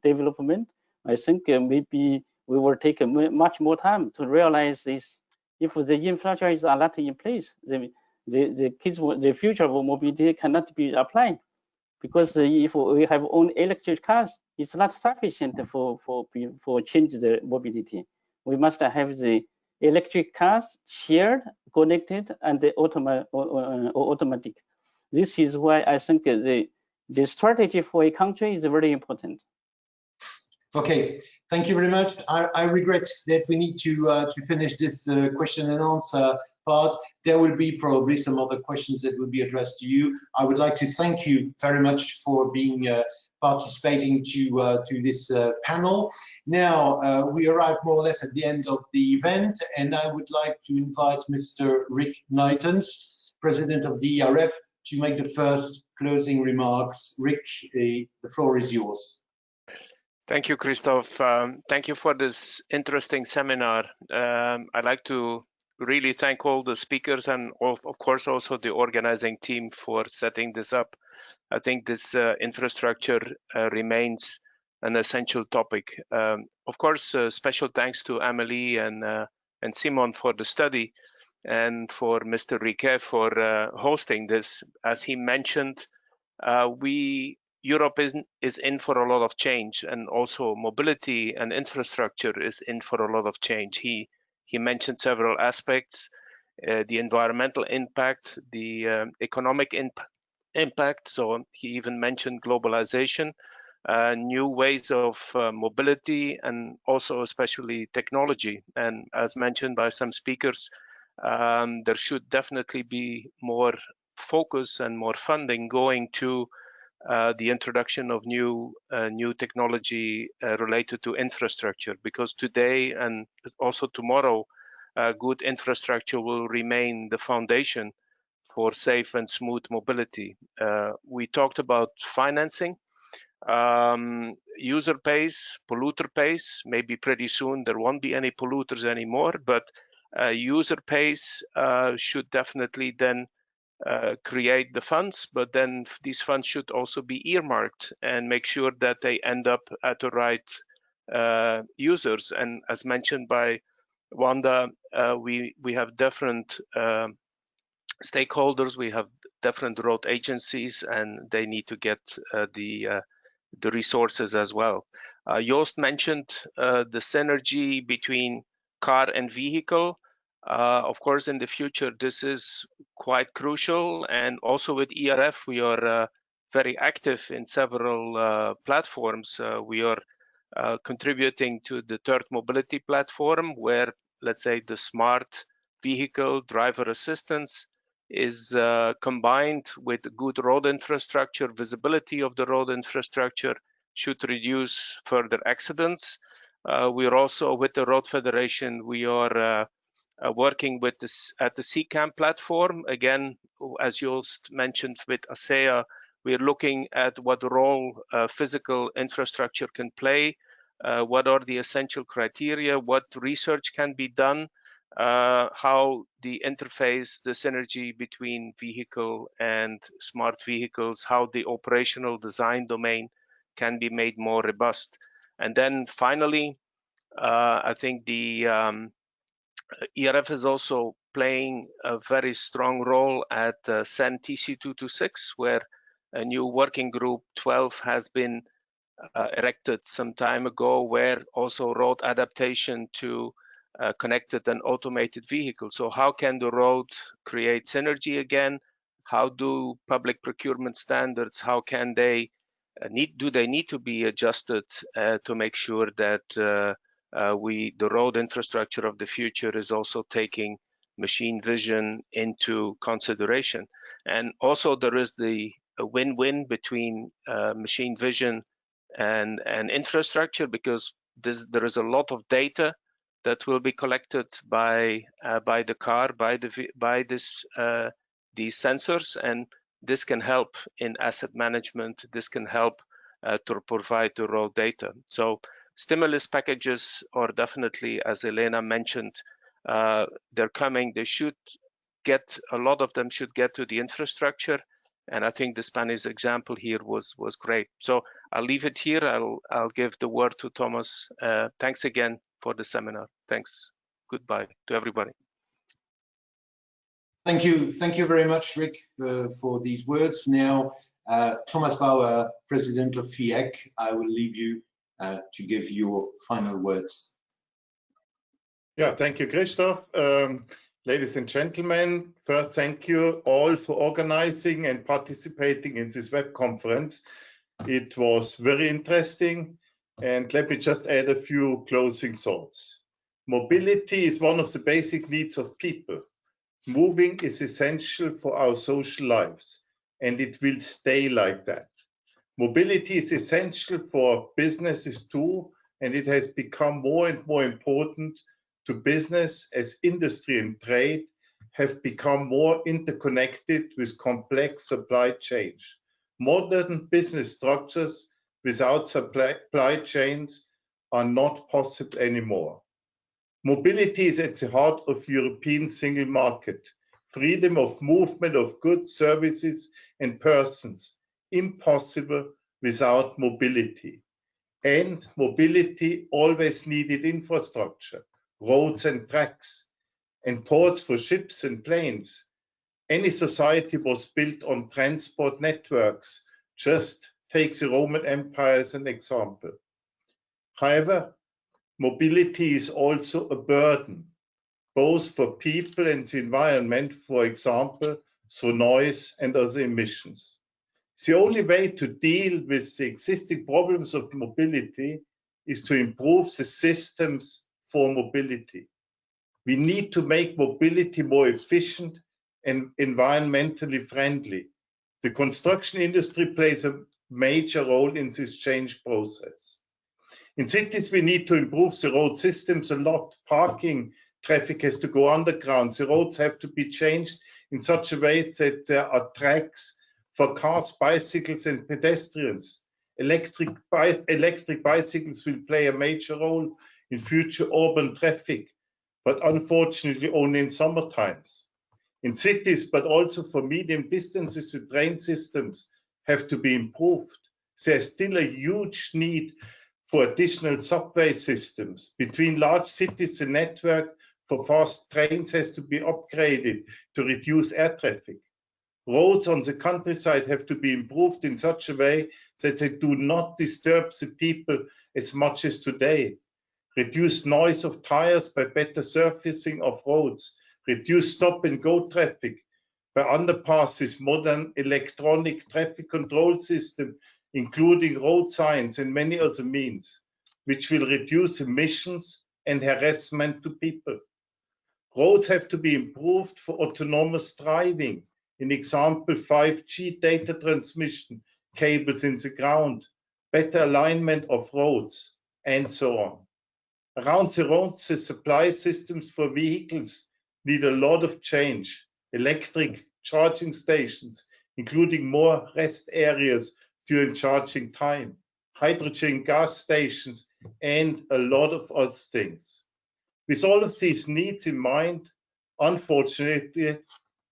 development, I think maybe we will take much more time to realize this. If the infrastructure is not in place, the future of mobility cannot be applied, because if we have own electric cars, it's not sufficient for change the mobility. We must have the electric cars shared, connected, and the automatic. This is why I think the strategy for a country is very important. Okay, thank you very much. I regret that we need to finish this question and answer part. There will be probably some other questions that will be addressed to you. I would like to thank you very much for being participating to this panel. Now we arrive more or less at the end of the event, and I would like to invite Mr. Rick Nuytens, President of the ERF, to make the first closing remarks. Rick, the floor is yours. Thank you, Christoph. Thank you for this interesting seminar. I'd like to really thank all the speakers and of course also the organizing team for setting this up. I think this infrastructure remains an essential topic. Of course, special thanks to Amélie and Simon for the study, and for Mr. Riquet for hosting this. As he mentioned, Europe is in for a lot of change, and also mobility and infrastructure is in for a lot of change. He mentioned several aspects, the environmental impact, the economic impact. So he even mentioned globalization, new ways of mobility, and also especially technology. And as mentioned by some speakers, there should definitely be more focus and more funding going to the introduction of new technology related to infrastructure, because today and also tomorrow, good infrastructure will remain the foundation for safe and smooth mobility. We talked about financing. User pays, polluter pays. Maybe pretty soon there won't be any polluters anymore, but user pays should definitely then create the funds, but then these funds should also be earmarked and make sure that they end up at the right users. And as mentioned by Wanda, we have different stakeholders, we have different road agencies, and they need to get the resources as well. Joost mentioned the synergy between car and vehicle. Of course, in the future, this is quite crucial. And also with ERF, we are very active in several platforms. We are contributing to the third mobility platform, where, let's say, the smart vehicle driver assistance is combined with good road infrastructure. Visibility of the road infrastructure should reduce further accidents. We are also, with the Road Federation, we are working with this at the CCAM platform. Again, as Joost mentioned, with ASEA, we're looking at what role physical infrastructure can play, what are the essential criteria, what research can be done, how the interface, the synergy between vehicle and smart vehicles, how the operational design domain can be made more robust. And then finally, I think the ERF is also playing a very strong role at CEN TC226, where a new working group 12 has been erected some time ago, where also road adaptation to connected and automated vehicles. So how can the road create synergy again? How do public procurement standards, how can they do they need to be adjusted to make sure that the road infrastructure of the future is also taking machine vision into consideration? And also there is the win-win between machine vision and infrastructure, because there is a lot of data that will be collected by the car, by these sensors, and this can help in asset management. This can help to provide the road data. So stimulus packages are definitely, as Elena mentioned, they're coming. They should get, a lot of them should get to the infrastructure. And I think the Spanish example here was great. So I'll leave it here. I'll give the word to Thomas. Thanks again for the seminar. Thanks. Goodbye to everybody. Thank you very much, Rick, for these words. Now, Thomas Bauer, President of FIEC, I will leave you to give your final words. Yeah, thank you, Christoph. Ladies and gentlemen, first, thank you all for organizing and participating in this web conference. It was very interesting. And let me just add a few closing thoughts. Mobility is one of the basic needs of people. Moving is essential for our social lives, and it will stay like that. Mobility is essential for businesses too, and it has become more and more important to business as industry and trade have become more interconnected with complex supply chains. Modern business structures without supply chains are not possible anymore. Mobility is at the heart of European single market. Freedom of movement of goods, services, and persons, impossible without mobility. And mobility always needed infrastructure, roads and tracks, and ports for ships and planes. Any society was built on transport networks. Just take the Roman Empire as an example. However, mobility is also a burden, both for people and the environment, for example, through noise and other emissions. The only way to deal with the existing problems of mobility is to improve the systems for mobility. We need to make mobility more efficient and environmentally friendly. The construction industry plays a major role in this change process. In cities, we need to improve the road systems a lot. Parking traffic has to go underground. The roads have to be changed in such a way that there are tracks for cars, bicycles, and pedestrians. Electric bicycles will play a major role in future urban traffic, but unfortunately only in summer times. In cities, but also for medium distances, the train systems have to be improved. There's still a huge need for additional subway systems. Between large cities, the network for fast trains has to be upgraded to reduce air traffic. Roads on the countryside have to be improved in such a way that they do not disturb the people as much as today. Reduce noise of tires by better surfacing of roads. Reduce stop and go traffic by underpasses, modern electronic traffic control system, including road signs and many other means, which will reduce emissions and harassment to people. Roads have to be improved for autonomous driving. In example, 5G data transmission cables in the ground, better alignment of roads, and so on. Around the roads, the supply systems for vehicles need a lot of change. Electric charging stations, including more rest areas during charging time, hydrogen gas stations, and a lot of other things. With all of these needs in mind, unfortunately,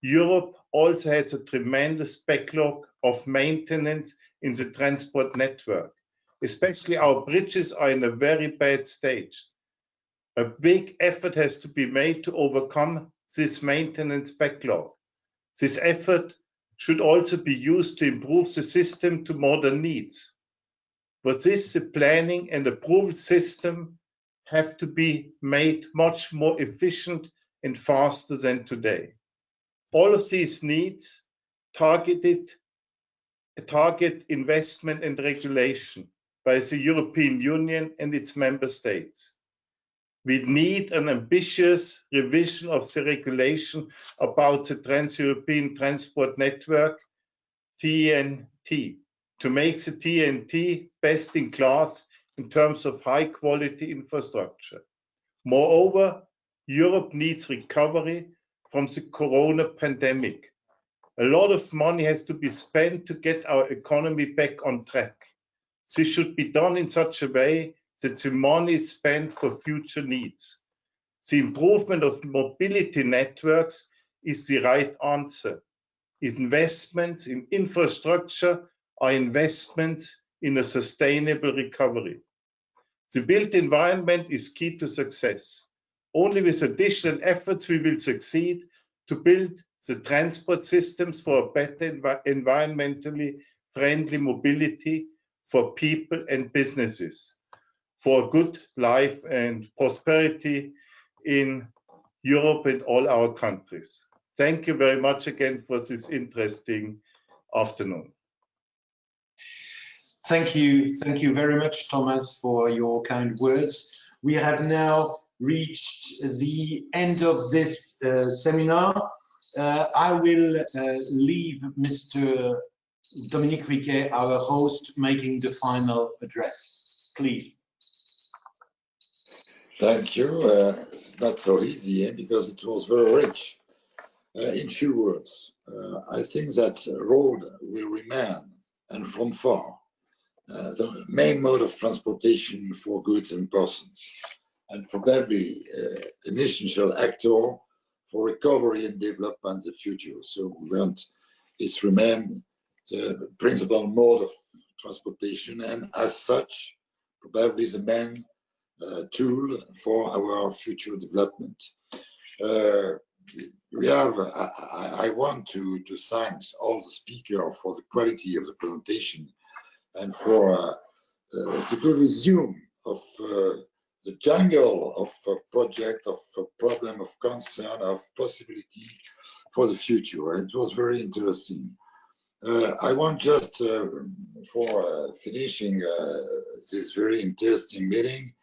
Europe also has a tremendous backlog of maintenance in the transport network. Especially our bridges are in a very bad state. A big effort has to be made to overcome this maintenance backlog. This effort should also be used to improve the system to modern needs. For this, the planning and approval system have to be made much more efficient and faster than today. All of these needs target investment and regulation by the European Union and its member states. We need an ambitious revision of the regulation about the Trans-European Transport Network, TEN-T, to make the TEN-T best in class in terms of high quality infrastructure. Moreover, Europe needs recovery from the corona pandemic. A lot of money has to be spent to get our economy back on track. This should be done in such a way that the money is spent for future needs. The improvement of mobility networks is the right answer. Investments in infrastructure are investments in a sustainable recovery. The built environment is key to success. Only with additional efforts we will succeed to build the transport systems for a better environmentally friendly mobility for people and businesses, for good life and prosperity in Europe and all our countries. Thank you very much again for this interesting afternoon. Thank you very much, Thomas, for your kind words. We have now reached the end of this seminar. I will leave Mr. Dominique Riquet, our host, making the final address. Please. Thank you. It's not so easy because it was very rich. In few words, I think that road will remain, and from far, the main mode of transportation for goods and persons, and probably an essential actor for recovery and development in the future. So we want it remain the principal mode of transportation, and as such, probably the main tool for our future development. I want to thank all the speakers for the quality of the presentation and for the good resume of the jungle of project, of problem, of concern, of possibility for the future. It was very interesting. I want just for finishing this very interesting meeting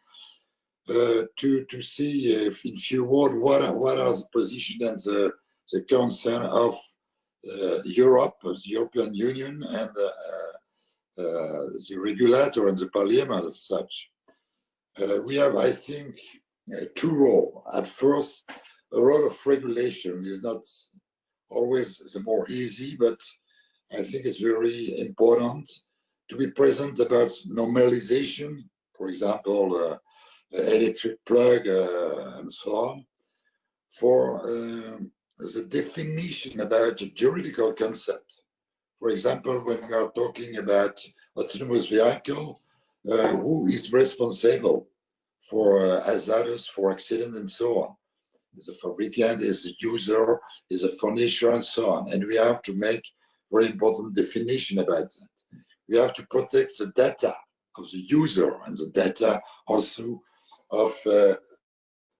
to see if in few words what are the position and the concern of Europe, the European Union, and the regulator and the parliament as such. We have, I think, two roles. At first, a role of regulation is not always the more easy, but I think it's very important to be present about normalization, for example, electric plug and so on, for the definition about a juridical concept. For example, when we are talking about autonomous vehicle, who is responsible for hazardous, for accident, and so on? Is the fabricant, is the user, is the furnisher, and so on. And we have to make very important definition about that. We have to protect the data of the user and the data also of the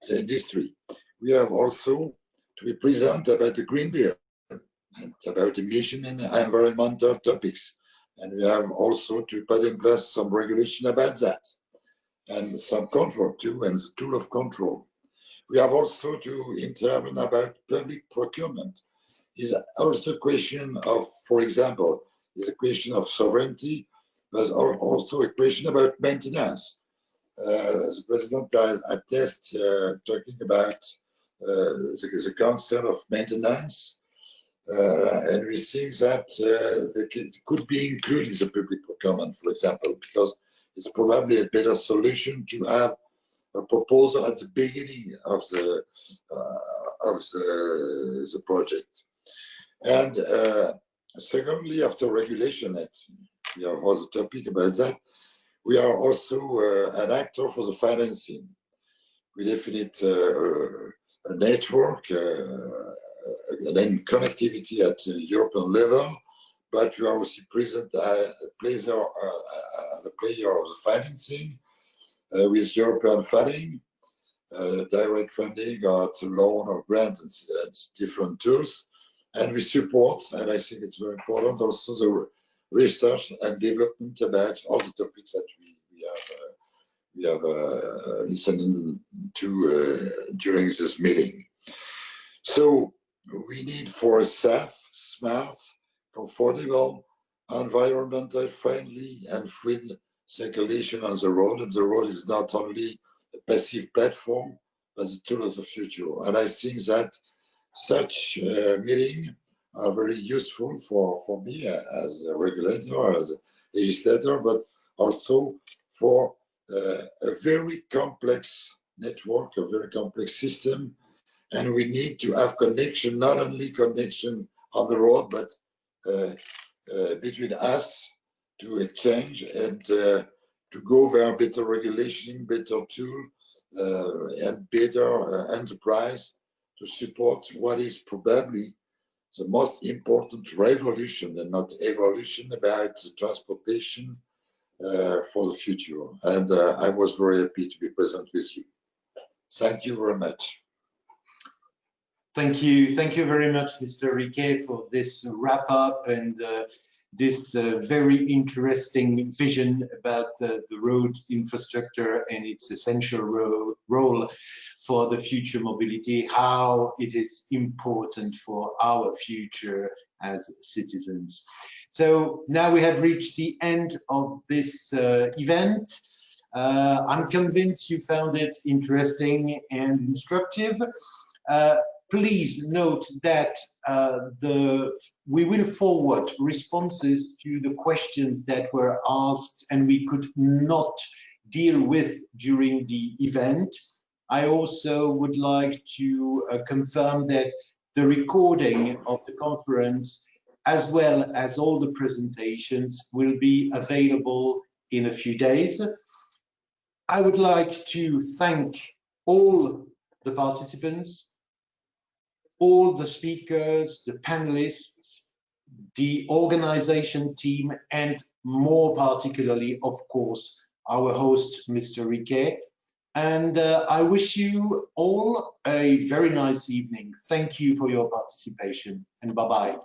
industry. We have also to be present about the Green Deal and about emission and environmental topics. And we have also to put in place some regulation about that and some control too, and the tool of control. We have also to intervene about public procurement. Is also a question of, for example, is a question of sovereignty, but also a question about maintenance. The president at last talking about the concept of maintenance, and we think that it could be included in the public procurement, for example, because it's probably a better solution to have a proposal at the beginning of the project. And secondly, after regulation, we have also a topic about that. We are also an actor for the financing. We definite a network and then connectivity at European level, but we are also present as a player of the financing with European funding, direct funding, or loan or grant, and different tools. And we support, and I think it's very important, also the research and development about all the topics that we have listened to during this meeting. So we need for a safe, smart, comfortable, environmental friendly, and free circulation on the road. And the road is not only a passive platform, but the tool of the future. And I think that such meetings are very useful for me as a regulator, as a legislator, but also for a very complex network, a very complex system. And we need to have connection, not only connection on the road, but between us to exchange and to go via better regulation, better tool, and better enterprise to support what is probably the most important revolution and not evolution about the transportation for the future. And I was very happy to be present with you. Thank you very much. Thank you very much, Mr. Riquet, for this wrap up and this very interesting vision about the road infrastructure and its essential role for the future mobility, how it is important for our future as citizens. So now we have reached the end of this event. I'm convinced you found it interesting and instructive. Please note that we will forward responses to the questions that were asked and we could not deal with during the event. I also would like to confirm that the recording of the conference, as well as all the presentations, will be available in a few days. I would like to thank all the participants, all the speakers, the panelists, the organization team, and more particularly, of course, our host, Mr. Riquet. And I wish you all a very nice evening. Thank you for your participation, and bye-bye.